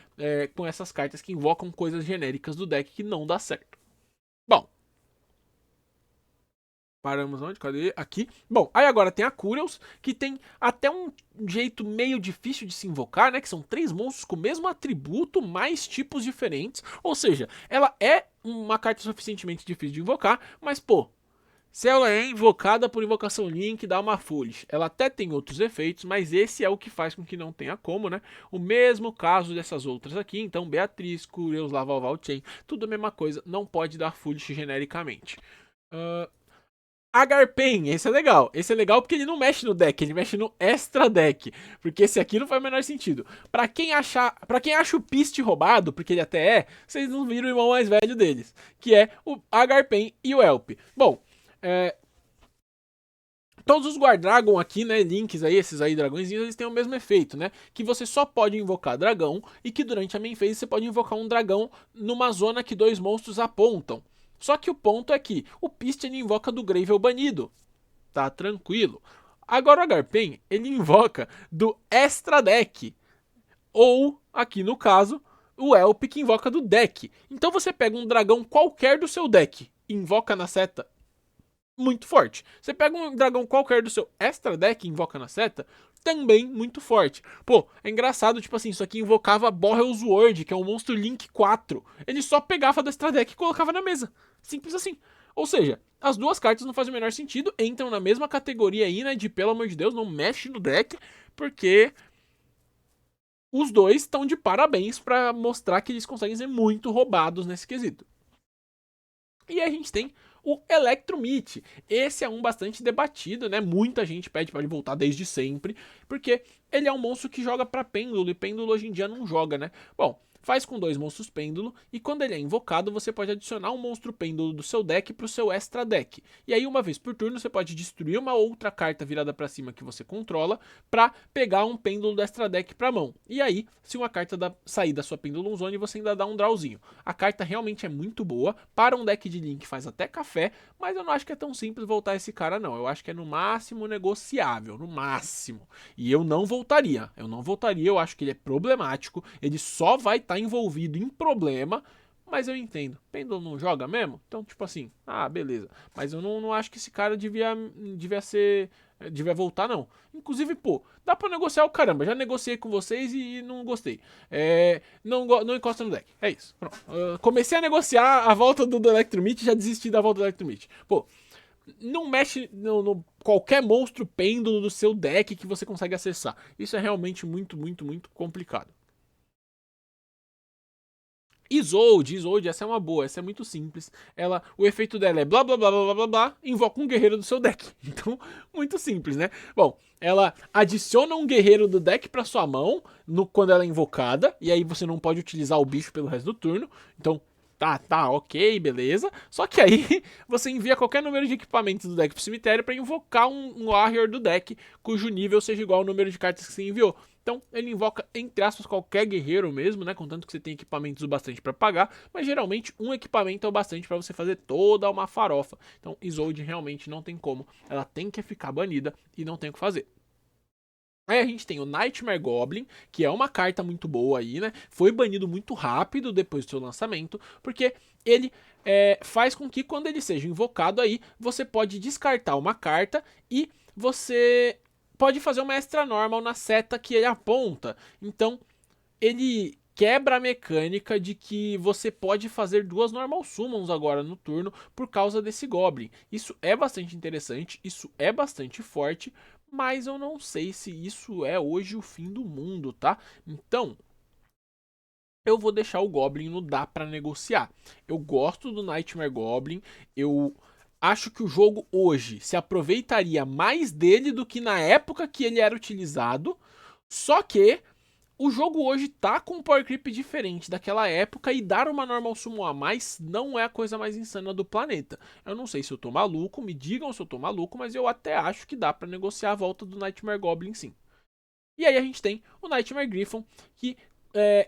com essas cartas que invocam coisas genéricas do deck que não dá certo. Bom, paramos onde? Cadê? Aqui. Bom, aí agora tem a Curios, que tem até um jeito meio difícil de se invocar, né? Que são 3 monstros com o mesmo atributo, mais tipos diferentes. Ou seja, ela é uma carta suficientemente difícil de invocar, mas pô, se ela é invocada por invocação Link, dá uma Foolish. Ela até tem outros efeitos, mas esse é o que faz com que não tenha como, né? O mesmo caso dessas outras aqui. Então, Beatriz, Curios, Laval, Valchain, tudo a mesma coisa. Não pode dar Foolish genericamente. Agarpen, esse é legal. Esse é legal porque ele não mexe no deck, ele mexe no extra deck. Porque esse aqui não faz o menor sentido. Pra quem acha o Piste roubado, porque ele até é, vocês não viram o irmão mais velho deles, que é o Agarpen e o Elp. Bom, todos os Guardragon aqui, né, links aí, esses aí dragõezinhos, eles têm o mesmo efeito, né? Que você só pode invocar dragão e que durante a main phase você pode invocar um dragão numa zona que 2 monstros apontam. Só que o ponto é que o Piste ele invoca do Gravel banido. Tá tranquilo. Agora o Agarpen, ele invoca do extra deck. Ou, aqui no caso, o Elp que invoca do deck. Então você pega um dragão qualquer do seu deck, invoca na seta, muito forte. Você pega um dragão qualquer do seu extra deck e invoca na seta, também muito forte. Pô, é engraçado, tipo assim, isso aqui invocava Borrel's Word, que é um monstro Link 4. Ele só pegava do extra deck e colocava na mesa. Simples assim. Ou seja, as duas cartas não fazem o menor sentido, entram na mesma categoria aí, né, de pelo amor de Deus, não mexe no deck, porque os dois estão de parabéns pra mostrar que eles conseguem ser muito roubados nesse quesito. E a gente tem o Electromite. Esse é um bastante debatido, né? Muita gente pede para ele voltar desde sempre, porque ele é um monstro que joga para pêndulo, e pêndulo hoje em dia não joga, né? Bom, faz com 2 monstros pêndulo, e quando ele é invocado, você pode adicionar um monstro pêndulo do seu deck para o seu extra deck. E aí, uma vez por turno, você pode destruir uma outra carta virada para cima que você controla, para pegar um pêndulo do extra deck para mão. E aí, se uma carta sair da sua Pendulum Zone, você ainda dá um drawzinho. A carta realmente é muito boa, para um deck de Link faz até café, mas eu não acho que é tão simples voltar esse cara não. Eu acho que é no máximo negociável, no máximo. E eu não voltaria, eu acho que ele é problemático, ele só vai estar envolvido em problema, mas eu entendo. Pêndulo não joga mesmo? Então, tipo assim, beleza. Mas eu não acho que esse cara devia voltar, não. Inclusive, pô, dá pra negociar o caramba. Já negociei com vocês e não gostei. Não encosta no deck. É isso. Pronto. Comecei a negociar a volta do Electromite e já desisti da volta do Electromite. Pô, não mexe no qualquer monstro pêndulo do seu deck que você consegue acessar. Isso é realmente muito, muito, muito complicado. Isolde, essa é uma boa, essa é muito simples. O efeito dela é blá blá blá blá blá blá, invoca um guerreiro do seu deck. Então, muito simples, né? Bom, ela adiciona um guerreiro do deck para sua mão quando ela é invocada, e aí você não pode utilizar o bicho pelo resto do turno. Então, tá, ok, beleza. Só que aí você envia qualquer número de equipamentos do deck pro cemitério para invocar um warrior do deck cujo nível seja igual ao número de cartas que você enviou. Então ele invoca, entre aspas, qualquer guerreiro mesmo, né? Contanto que você tem equipamentos o bastante para pagar, mas geralmente um equipamento é o bastante para você fazer toda uma farofa. Então Isolde realmente não tem como, ela tem que ficar banida e não tem o que fazer. Aí a gente tem o Nightmare Goblin, que é uma carta muito boa aí, né? Foi banido muito rápido depois do seu lançamento, porque ele faz com que quando ele seja invocado aí, você pode descartar uma carta e você pode fazer uma extra normal na seta que ele aponta. Então, ele quebra a mecânica de que você pode fazer 2 normal summons agora no turno por causa desse Goblin. Isso é bastante interessante, isso é bastante forte, mas eu não sei se isso é hoje o fim do mundo, tá? Então, eu vou deixar o Goblin no dá pra negociar. Eu gosto do Nightmare Goblin, eu acho que o jogo hoje se aproveitaria mais dele do que na época que ele era utilizado, só que o jogo hoje tá com um power creep diferente daquela época e dar uma normal summon a mais não é a coisa mais insana do planeta. Eu não sei se eu tô maluco, me digam se eu tô maluco, mas eu até acho que dá pra negociar a volta do Nightmare Goblin sim. E aí a gente tem o Nightmare Griffon, que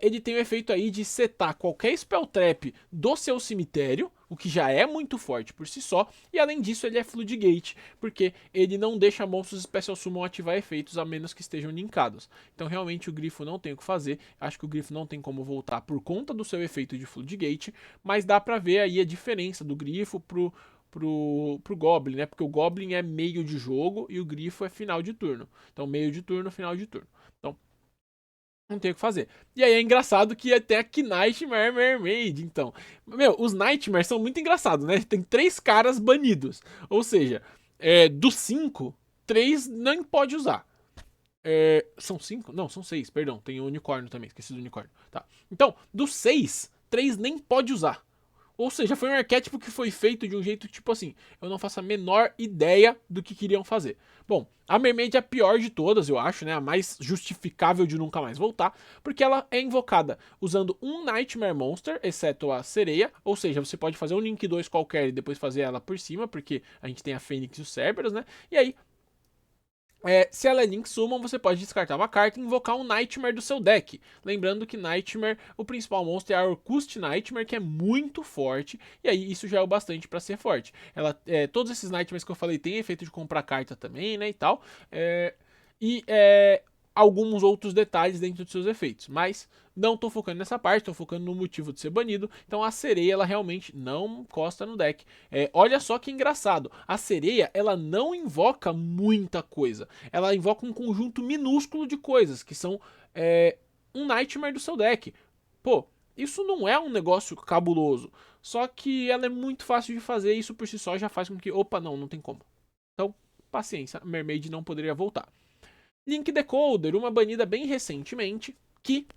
ele tem o efeito aí de setar qualquer Spell Trap do seu cemitério, o que já é muito forte por si só, e além disso ele é Floodgate, porque ele não deixa monstros Special Summon ativar efeitos a menos que estejam linkados. Então realmente o Grifo não tem o que fazer, acho que o Grifo não tem como voltar por conta do seu efeito de Floodgate, mas dá pra ver aí a diferença do Grifo pro Goblin, né? Porque o Goblin é meio de jogo e o Grifo é final de turno. Então meio de turno, final de turno. Então não tem o que fazer. E aí é engraçado que até aqui Nightmare Mermaid, então. Meu, os Nightmares são muito engraçados, né? Tem 3 caras banidos. Ou seja, dos 5, 3 não pode usar. São 5? Não, são 6, perdão. Tem o unicórnio também, esqueci do unicórnio. Tá. Então, dos 6, 3 nem pode usar. Ou seja, foi um arquétipo que foi feito de um jeito tipo assim, eu não faço a menor ideia do que queriam fazer. Bom, a Mermaid é a pior de todas, eu acho, né? A mais justificável de nunca mais voltar, porque ela é invocada usando um Nightmare Monster, exceto a sereia, ou seja, você pode fazer um Link 2 qualquer e depois fazer ela por cima, porque a gente tem a Fênix e o Cerberus, né? E aí se ela é Link Summon, você pode descartar uma carta e invocar um Nightmare do seu deck. Lembrando que Nightmare, o principal monstro é a Orcust Nightmare, que é muito forte, e aí isso já é o bastante para ser forte. Todos esses Nightmares que eu falei têm efeito de comprar carta também, né, e tal. E alguns outros detalhes dentro dos seus efeitos, mas não tô focando nessa parte, tô focando no motivo de ser banido. Então a sereia, ela realmente não encosta no deck. Olha só que engraçado, a sereia, ela não invoca muita coisa, ela invoca um conjunto minúsculo de coisas, que são um Nightmare do seu deck. Pô, isso não é um negócio cabuloso, só que ela é muito fácil de fazer, e isso por si só já faz com que, opa, não tem como. Então, paciência, Mermaid não poderia voltar. Link Decoder, uma banida bem recentemente, que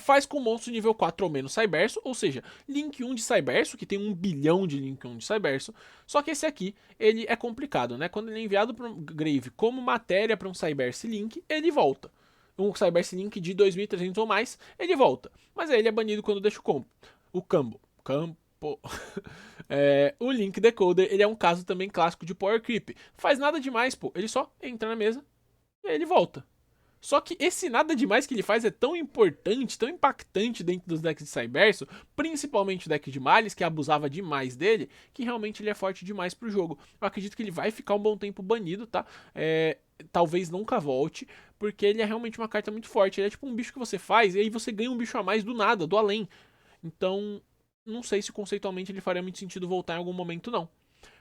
faz com monstro nível 4 ou menos Cyberso, ou seja, Link 1 de Cyberso, que tem 1 bilhão de Link 1 de Cyberso, só que esse aqui, ele é complicado, né? Quando ele é enviado para um Grave como matéria para um Cyberse Link, ele volta. Um Cyberse Link de 2.300 ou mais, ele volta. Mas aí ele é banido quando deixa o campo. O Link Decoder, ele é um caso também clássico de Power Creep. Faz nada demais, pô. Ele só entra na mesa e aí ele volta. Só que esse nada demais que ele faz é tão importante, tão impactante dentro dos decks de Cyberso, principalmente o deck de Malice, que abusava demais dele, que realmente ele é forte demais pro jogo. Eu acredito que ele vai ficar um bom tempo banido, tá? Talvez nunca volte, porque ele é realmente uma carta muito forte. Ele é tipo um bicho que você faz e aí você ganha um bicho a mais do nada, do além. Então, não sei se conceitualmente ele faria muito sentido voltar em algum momento, não.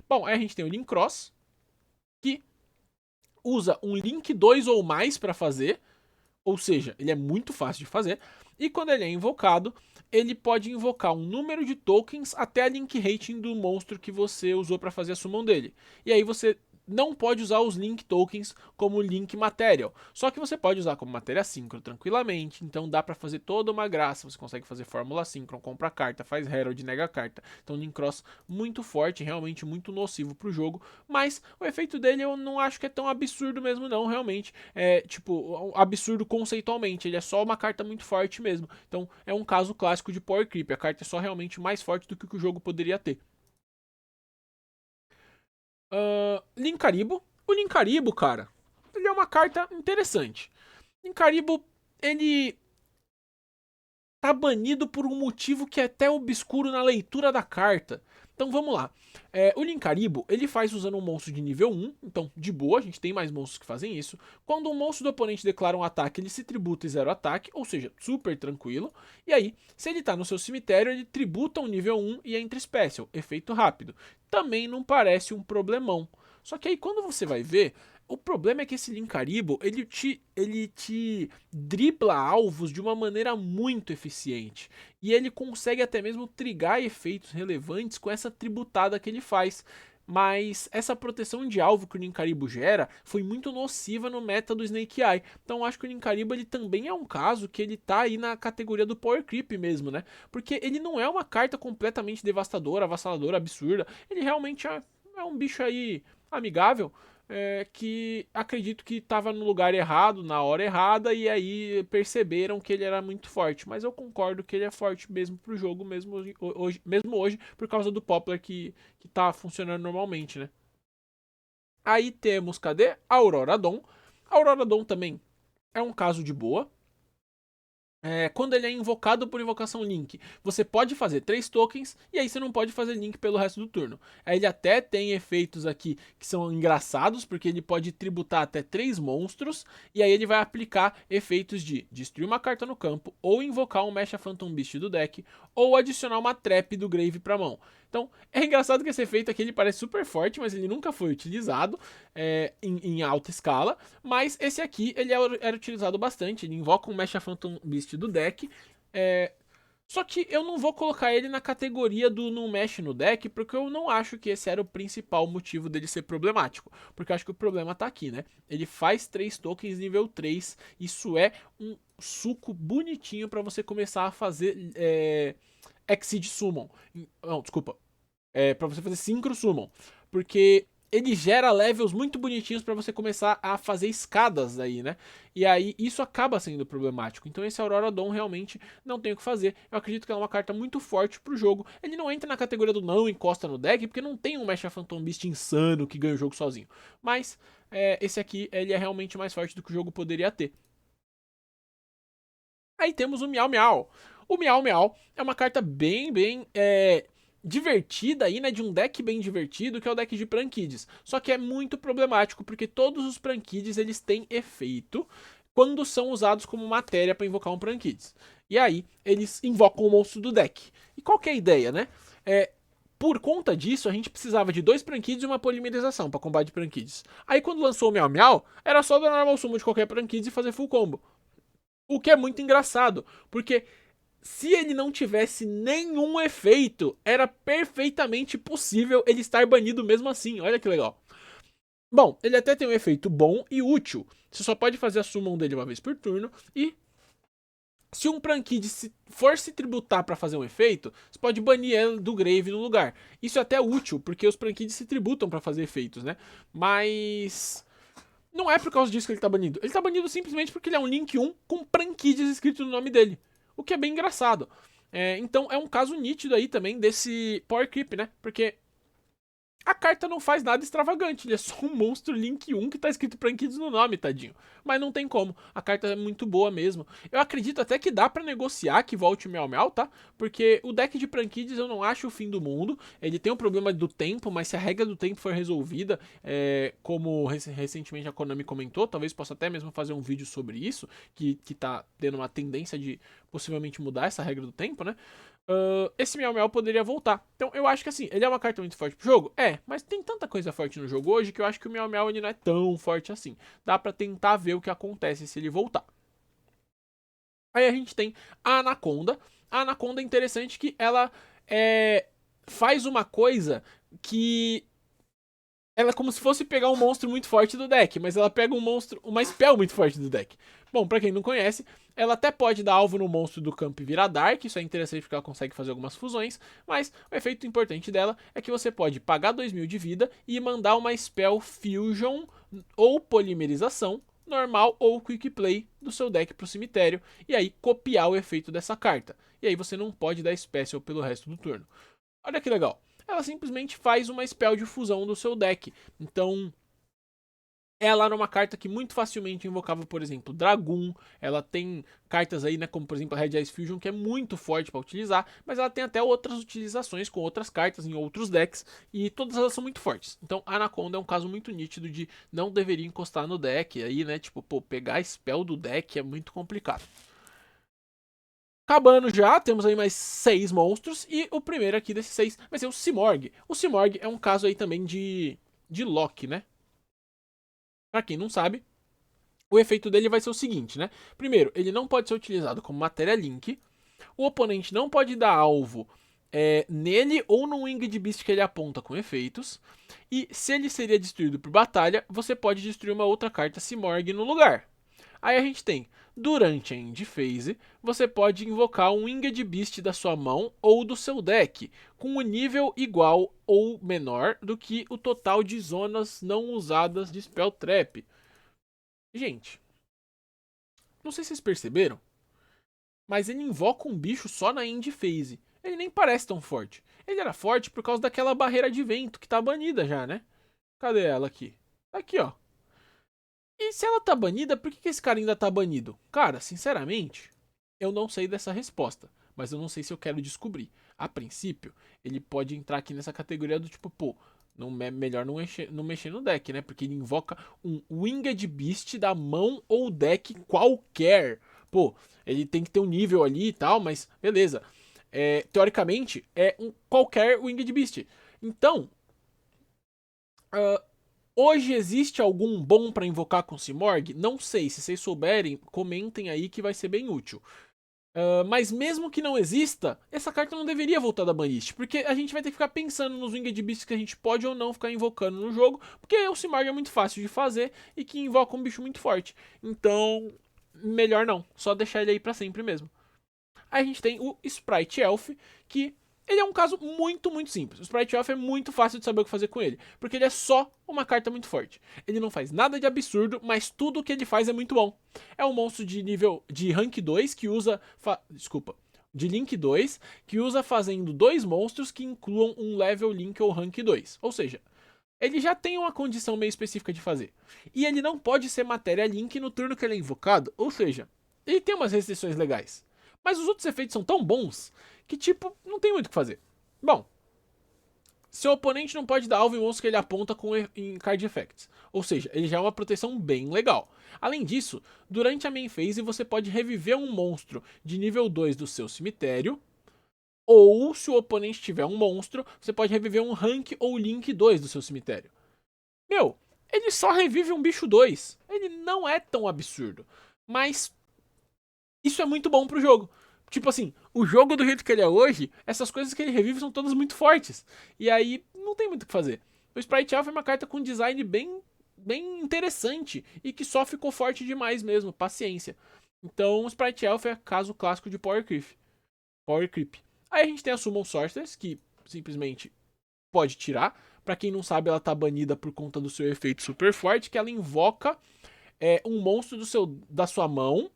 Bom, aí a gente tem o Link Cross, que usa um Link 2 ou mais para fazer, ou seja, ele é muito fácil de fazer, e quando ele é invocado, ele pode invocar um número de tokens até a Link Rating do monstro que você usou para fazer a summon dele. E aí você não pode usar os Link Tokens como Link Material, só que você pode usar como matéria Synchro tranquilamente, então dá para fazer toda uma graça, você consegue fazer Fórmula Synchron, compra carta, faz Herald, nega carta, então Link Cross muito forte, realmente muito nocivo pro jogo, mas o efeito dele eu não acho que é tão absurdo mesmo não, realmente, absurdo conceitualmente, ele é só uma carta muito forte mesmo, então é um caso clássico de Power Creep, a carta é só realmente mais forte do que o que o jogo poderia ter. Linkaribo. O Linkaribo, cara, ele é uma carta interessante. Linkaribo, ele tá banido por um motivo que é até obscuro na leitura da carta. Então vamos lá. O Linkaribo, ele faz usando um monstro de nível 1, então de boa, a gente tem mais monstros que fazem isso. Quando um monstro do oponente declara um ataque, ele se tributa e 0 ataque, ou seja, super tranquilo. E aí, se ele tá no seu cemitério, ele tributa um nível 1 e entra special, efeito rápido. Também não parece um problemão. Só que aí quando você vai ver, o problema é que esse Linkaribo, ele te dribla alvos de uma maneira muito eficiente. E ele consegue até mesmo trigar efeitos relevantes com essa tributada que ele faz. Mas essa proteção de alvo que o Linkaribo gera foi muito nociva no meta do Snake Eye. Então eu acho que o Linkaribo ele também é um caso que ele tá aí na categoria do Power Creep mesmo, né? Porque ele não é uma carta completamente devastadora, avassaladora, absurda. Ele realmente é um bicho aí amigável. que acredito que estava no lugar errado, na hora errada, e aí perceberam que ele era muito forte. Mas eu concordo que ele é forte mesmo pro jogo, mesmo hoje por causa do Poplar que tá funcionando normalmente, né? Aí temos, cadê? Aurora Dawn. Aurora Dawn também é um caso de boa. Quando ele é invocado por invocação Link, você pode fazer 3 tokens e aí você não pode fazer Link pelo resto do turno. Aí ele até tem efeitos aqui que são engraçados, porque ele pode tributar até 3 monstros e aí ele vai aplicar efeitos de destruir uma carta no campo, ou invocar um Mecha Phantom Beast do deck, ou adicionar uma Trap do Grave pra mão. Então, é engraçado que esse efeito aqui ele parece super forte, mas ele nunca foi utilizado em alta escala. Mas esse aqui ele era utilizado bastante. Ele invoca um Mecha Phantom Beast do deck. Só que eu não vou colocar ele na categoria do não mexe no deck, porque eu não acho que esse era o principal motivo dele ser problemático. Porque eu acho que o problema tá aqui, né? Ele faz 3 tokens nível 3. Isso é um suco bonitinho para você começar a fazer Exceed Summon. Não, desculpa. Pra você fazer Synchro Summon. Porque ele gera levels muito bonitinhos para você começar a fazer escadas aí, né? E aí isso acaba sendo problemático. Então esse Aurora Dawn realmente não tem o que fazer. Eu acredito que ela é uma carta muito forte pro jogo. Ele não entra na categoria do não encosta no deck, porque não tem um Mecha Phantom Beast insano que ganha o jogo sozinho. Mas esse aqui, ele é realmente mais forte do que o jogo poderia ter. Aí temos o Miau Miau. O Miau Miau é uma carta bem divertida aí, né, de um deck bem divertido, que é o deck de Prankids. Só que é muito problemático, porque todos os Prankids, eles têm efeito quando são usados como matéria para invocar um Prankids. E aí, eles invocam o monstro do deck. E qual que é a ideia, né? Por conta disso, a gente precisava de 2 Prankids e uma polimerização para combate Prankids. Aí quando lançou o Miau Miau, era só dar normal summon de qualquer Prankids e fazer full combo. O que é muito engraçado, porque se ele não tivesse nenhum efeito, era perfeitamente possível ele estar banido mesmo assim. Olha que legal. Bom, ele até tem um efeito bom e útil. Você só pode fazer a summon dele uma vez por turno. E se um Prankid for se tributar para fazer um efeito, você pode banir ele do Grave no lugar. Isso é até útil, porque os Prankids se tributam para fazer efeitos, né? Mas não é por causa disso que ele tá banido. Ele tá banido simplesmente porque ele é um Link 1 com Prankids escrito no nome dele. O que é bem engraçado. Então é um caso nítido aí também desse Power Creep, né? Porque a carta não faz nada extravagante, ele é só um monstro Link 1 que tá escrito Prankids no nome, tadinho. Mas não tem como, a carta é muito boa mesmo. Eu acredito até que dá pra negociar que volte o Miau Miau, tá? Porque o deck de Prankids eu não acho o fim do mundo. Ele tem um problema do tempo, mas se a regra do tempo for resolvida, como recentemente a Konami comentou, talvez possa até mesmo fazer um vídeo sobre isso, que tá tendo uma tendência de possivelmente mudar essa regra do tempo, né? Esse Miau Miau poderia voltar. Então eu acho que assim, ele é uma carta muito forte pro jogo? Mas tem tanta coisa forte no jogo hoje que eu acho que o Miau Miau ele não é tão forte assim. Dá pra tentar ver o que acontece se ele voltar. Aí a gente tem a Anaconda. A Anaconda é interessante que ela faz uma coisa que ela é como se fosse pegar um monstro muito forte do deck, mas ela pega uma spell muito forte do deck. Bom, pra quem não conhece, ela até pode dar alvo no monstro do campo e virar Dark, isso é interessante porque ela consegue fazer algumas fusões, mas o efeito importante dela é que você pode pagar 2000 de vida e mandar uma spell Fusion ou Polimerização, normal ou Quick Play do seu deck pro cemitério, e aí copiar o efeito dessa carta. E aí você não pode dar Special pelo resto do turno. Olha que legal. Ela simplesmente faz uma spell de fusão do seu deck. Então, ela era uma carta que muito facilmente invocava, por exemplo, Dragoon. Ela tem cartas aí, né, como por exemplo a Red Eyes Fusion, que é muito forte para utilizar, mas ela tem até outras utilizações com outras cartas em outros decks, e todas elas são muito fortes. Então, a Anaconda é um caso muito nítido de não deveria encostar no deck. Aí, né, tipo, pegar a spell do deck é muito complicado. Acabando já, temos aí mais 6 monstros. E o primeiro aqui desses 6 vai ser o Simorg. O Simorg é um caso aí também de lock, né? Pra quem não sabe, o efeito dele vai ser o seguinte, né? Primeiro, ele não pode ser utilizado como matéria link. O oponente não pode dar alvo nele ou no Winged Beast que ele aponta com efeitos. E se ele seria destruído por batalha, você pode destruir uma outra carta Simorg no lugar. Aí a gente tem Durante a End Phase, você pode invocar um Winged Beast da sua mão ou do seu deck, com um nível igual ou menor do que o total de zonas não usadas de Spell Trap. Gente, não sei se vocês perceberam, mas ele invoca um bicho só na End Phase. Ele nem parece tão forte. Ele era forte por causa daquela barreira de vento que tá banida já, né? Cadê ela aqui? Aqui, ó. E se ela tá banida, por que esse cara ainda tá banido? Cara, sinceramente, eu não sei dessa resposta. Mas eu não sei se eu quero descobrir. A princípio, ele pode entrar aqui nessa categoria do tipo, pô, não é melhor não mexer no deck, né? Porque ele invoca um Winged Beast da mão ou deck qualquer. Pô, ele tem que ter um nível ali e tal, mas beleza. Teoricamente, é um qualquer Winged Beast. Então, hoje existe algum bom pra invocar com Simorgh? Não sei, se vocês souberem, comentem aí que vai ser bem útil. Mas mesmo que não exista, essa carta não deveria voltar da banlist, porque a gente vai ter que ficar pensando nos Winged Beasts que a gente pode ou não ficar invocando no jogo, porque o Simorgh é muito fácil de fazer e que invoca um bicho muito forte. Então, melhor não, só deixar ele aí pra sempre mesmo. Aí a gente tem o Sprite Elf, que ele é um caso muito, muito simples. O Sprite Elf é muito fácil de saber o que fazer com ele, porque ele é só uma carta muito forte. Ele não faz nada de absurdo, mas tudo o que ele faz é muito bom. É um monstro de nível de rank 2 que usa... de Link 2, que usa fazendo 2 monstros que incluam um level Link ou rank 2. Ou seja, ele já tem uma condição meio específica de fazer. E ele não pode ser matéria Link no turno que ele é invocado, ou seja, ele tem umas restrições legais. Mas os outros efeitos são tão bons que, tipo, não tem muito o que fazer. Bom, seu oponente não pode dar alvo em monstro que ele aponta em card effects. Ou seja, ele já é uma proteção bem legal. Além disso, durante a main phase você pode reviver um monstro de nível 2 do seu cemitério. Ou, se o oponente tiver um monstro, você pode reviver um rank ou link 2 do seu cemitério. Meu, ele só revive um bicho 2. Ele não é tão absurdo. Mas isso é muito bom pro jogo. Tipo assim, o jogo do jeito que ele é hoje, essas coisas que ele revive são todas muito fortes. E aí não tem muito o que fazer. O Sprite Elf é uma carta com design bem interessante e que só ficou forte demais mesmo, paciência. Então o Sprite Elf é caso clássico de Power Creep. Aí a gente tem a Summon Sorceress, que simplesmente pode tirar. Pra quem não sabe, ela tá banida por conta do seu efeito super forte, que ela invoca um monstro da sua mão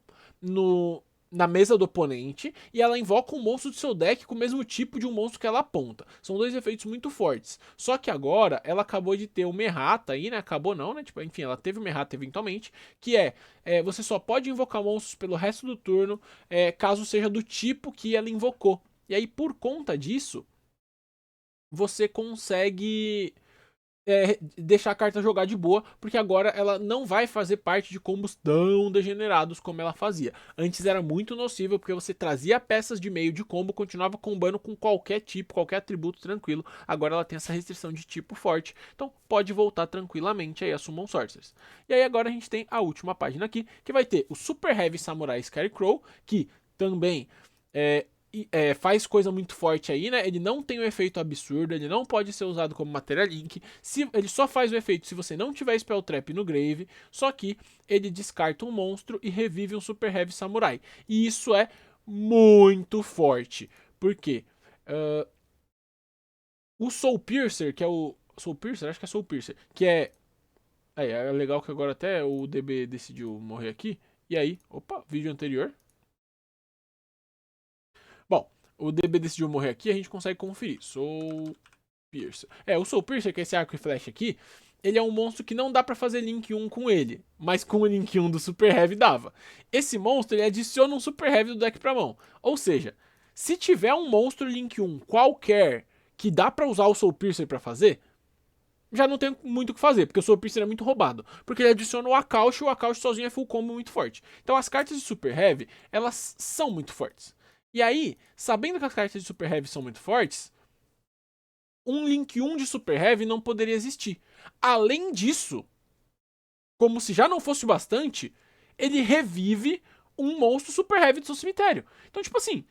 na mesa do oponente, e ela invoca um monstro do seu deck com o mesmo tipo de um monstro que ela aponta. São 2 efeitos muito fortes. Só que agora ela acabou de ter uma errata aí, né? Acabou não, né? Tipo, enfim, ela teve uma errata eventualmente, que você só pode invocar monstros pelo resto do turno, caso seja do tipo que ela invocou. E aí, por conta disso, você consegue deixar a carta jogar de boa, porque agora ela não vai fazer parte de combos tão degenerados como ela fazia. Antes era muito nocivo, porque você trazia peças de meio de combo, continuava combando com qualquer tipo, qualquer atributo tranquilo. Agora ela tem essa restrição de tipo forte, então pode voltar tranquilamente aí a Summon Sorceress. E aí agora a gente tem a última página aqui, que vai ter o Super Heavy Samurai Scarecrow, que também faz coisa muito forte aí, né? Ele não tem um efeito absurdo, ele não pode ser usado como matéria link. Ele só faz o efeito se você não tiver Spell Trap no Grave, só que ele descarta um monstro e revive um Super Heavy Samurai. E isso é muito forte. Por quê? O Soul Piercer, que é o... Soul Piercer? Acho que é Soul Piercer. Que é legal que agora até o DB decidiu morrer aqui. E aí, opa, vídeo anterior. Bom, o DB decidiu morrer aqui, a gente consegue conferir. Soul Piercer. O Soul Piercer, que é esse arco e flecha aqui, ele é um monstro que não dá pra fazer Link 1 com ele, mas com o Link 1 do Super Heavy dava. Esse monstro, ele adiciona um Super Heavy do deck pra mão. Ou seja, se tiver um monstro Link 1 qualquer que dá pra usar o Soul Piercer pra fazer, já não tem muito o que fazer, porque o Soul Piercer é muito roubado. Porque ele adiciona o Akaushi, e o Akaushi sozinho é full combo muito forte. Então as cartas de Super Heavy, elas são muito fortes. E aí, sabendo que as cartas de Super Heavy são muito fortes, um Link 1 de Super Heavy não poderia existir. Além disso, como se já não fosse bastante, ele revive um monstro Super Heavy do seu cemitério. Então, tipo assim,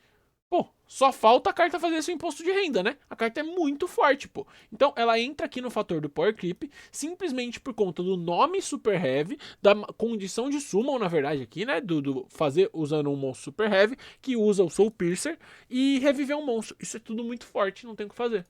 Pô, só falta a carta fazer seu imposto de renda, né? A carta é muito forte, pô. Então ela entra aqui no fator do Power Creep, simplesmente por conta do nome Super Heavy, da condição de summon, na verdade, aqui, né? Do fazer usando um monstro Super Heavy, que usa o Soul Piercer e reviver um monstro. Isso é tudo muito forte, não tem o que fazer.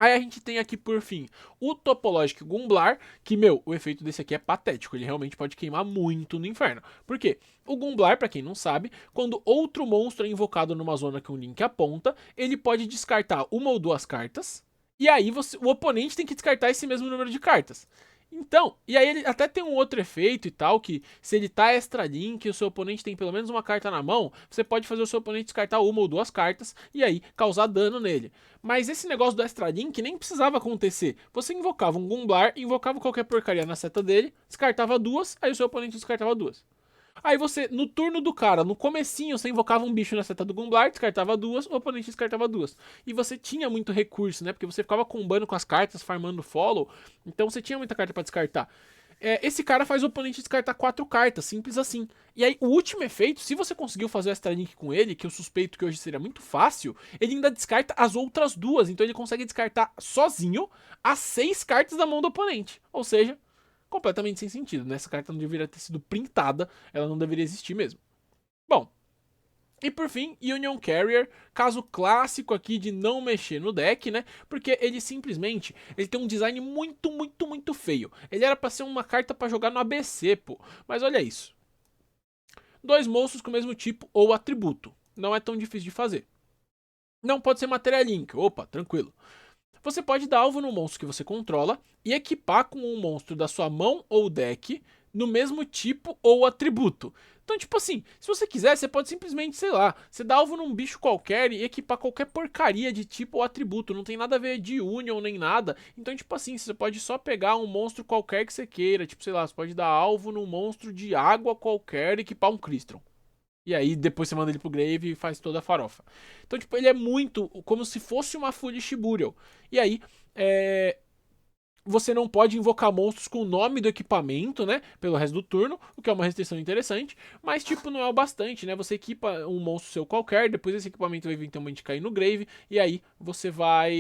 Aí a gente tem aqui, por fim, o Topologic Gumblar, que, meu, o efeito desse aqui é patético, ele realmente pode queimar muito no inferno. Por quê? O Gumblar, pra quem não sabe, quando outro monstro é invocado numa zona que um link aponta, ele pode descartar uma ou duas cartas, e aí o oponente tem que descartar esse mesmo número de cartas. Então, e aí ele até tem um outro efeito e tal, que se ele tá extra link e o seu oponente tem pelo menos uma carta na mão, você pode fazer o seu oponente descartar uma ou duas cartas e aí causar dano nele. Mas esse negócio do extra link nem precisava acontecer. Você invocava um Gumblar, invocava qualquer porcaria na seta dele, descartava duas, aí o seu oponente descartava duas. Aí você, no turno do cara, no comecinho, você invocava um bicho na seta do Gumblar, descartava duas, o oponente descartava duas. E você tinha muito recurso, né? Porque você ficava combando com as cartas, farmando follow, então você tinha muita carta pra descartar. Esse cara faz o oponente descartar 4 cartas, simples assim. E aí, o último efeito, se você conseguiu fazer o extra link com ele, que eu suspeito que hoje seria muito fácil, ele ainda descarta as outras duas. Então ele consegue descartar sozinho as 6 cartas da mão do oponente. Ou seja, completamente sem sentido, né? Essa carta não deveria ter sido printada, ela não deveria existir mesmo. Bom, e por fim, Union Carrier, caso clássico aqui de não mexer no deck, né? Porque ele simplesmente, ele tem um design muito, muito, muito feio. Ele era pra ser uma carta pra jogar no ABC, pô. Mas olha isso. Dois monstros com o mesmo tipo ou atributo. Não é tão difícil de fazer. Não pode ser Material Link. Opa, tranquilo. Você pode dar alvo no monstro que você controla e equipar com um monstro da sua mão ou deck no mesmo tipo ou atributo. Então, tipo assim, se você quiser, você pode simplesmente, sei lá, você dá alvo num bicho qualquer e equipar qualquer porcaria de tipo ou atributo. Não tem nada a ver de Union nem nada. Então, tipo assim, você pode só pegar um monstro qualquer que você queira. Tipo, sei lá, você pode dar alvo num monstro de água qualquer e equipar um Crystron. E aí depois você manda ele pro Grave e faz toda a farofa. Então, tipo, ele é muito como se fosse uma Foolish Burial. E aí, você não pode invocar monstros com o nome do equipamento, né? Pelo resto do turno, o que é uma restrição interessante. Mas, tipo, não é o bastante, né? Você equipa um monstro seu qualquer, depois esse equipamento vai eventualmente cair no Grave. E aí você vai.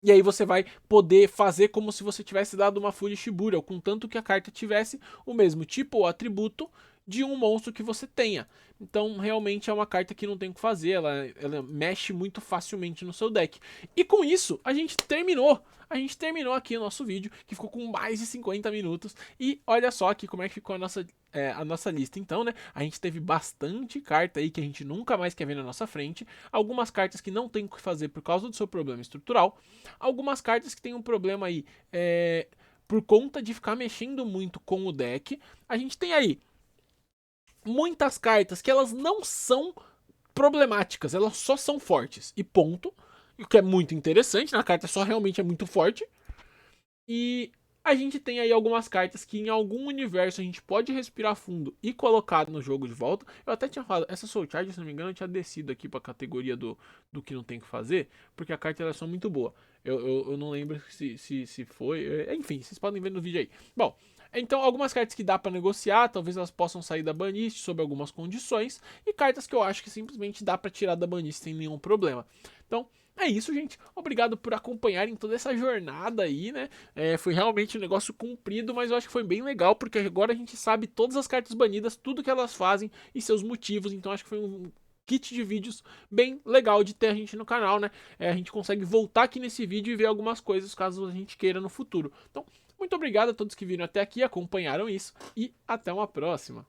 E aí você vai poder fazer como se você tivesse dado uma Foolish Burial, contanto que a carta tivesse o mesmo tipo ou atributo de um monstro que você tenha. Então, realmente é uma carta que não tem o que fazer, ela mexe muito facilmente no seu deck. E com isso, a gente terminou. A gente terminou aqui o nosso vídeo, que ficou com mais de 50 minutos. E olha só aqui como é que ficou a nossa lista. Então, né, a gente teve bastante carta aí que a gente nunca mais quer ver na nossa frente. Algumas cartas que não tem o que fazer por causa do seu problema estrutural. Algumas cartas que tem um problema aí por conta de ficar mexendo muito com o deck. A gente tem aí muitas cartas que elas não são problemáticas, elas só são fortes. E ponto. O que é muito interessante, né? A carta só realmente é muito forte. E a gente tem aí algumas cartas que em algum universo a gente pode respirar fundo e colocar no jogo de volta. Eu até tinha falado, essa Soul Charge, se não me engano, eu tinha descido aqui pra categoria do que não tem o que fazer, porque a carta ela é só muito boa. Eu não lembro se foi. Enfim, vocês podem ver no vídeo aí. Bom, então algumas cartas que dá pra negociar, talvez elas possam sair da banlist sob algumas condições, e cartas que eu acho que simplesmente dá pra tirar da banlist sem nenhum problema. Então, é isso, gente. Obrigado por acompanharem toda essa jornada aí, né? Foi realmente um negócio comprido, mas eu acho que foi bem legal, porque agora a gente sabe todas as cartas banidas, tudo que elas fazem e seus motivos. Então acho que foi um kit de vídeos bem legal de ter a gente no canal, né? A gente consegue voltar aqui nesse vídeo e ver algumas coisas caso a gente queira no futuro. Então, muito obrigado a todos que viram até aqui, acompanharam isso e até uma próxima.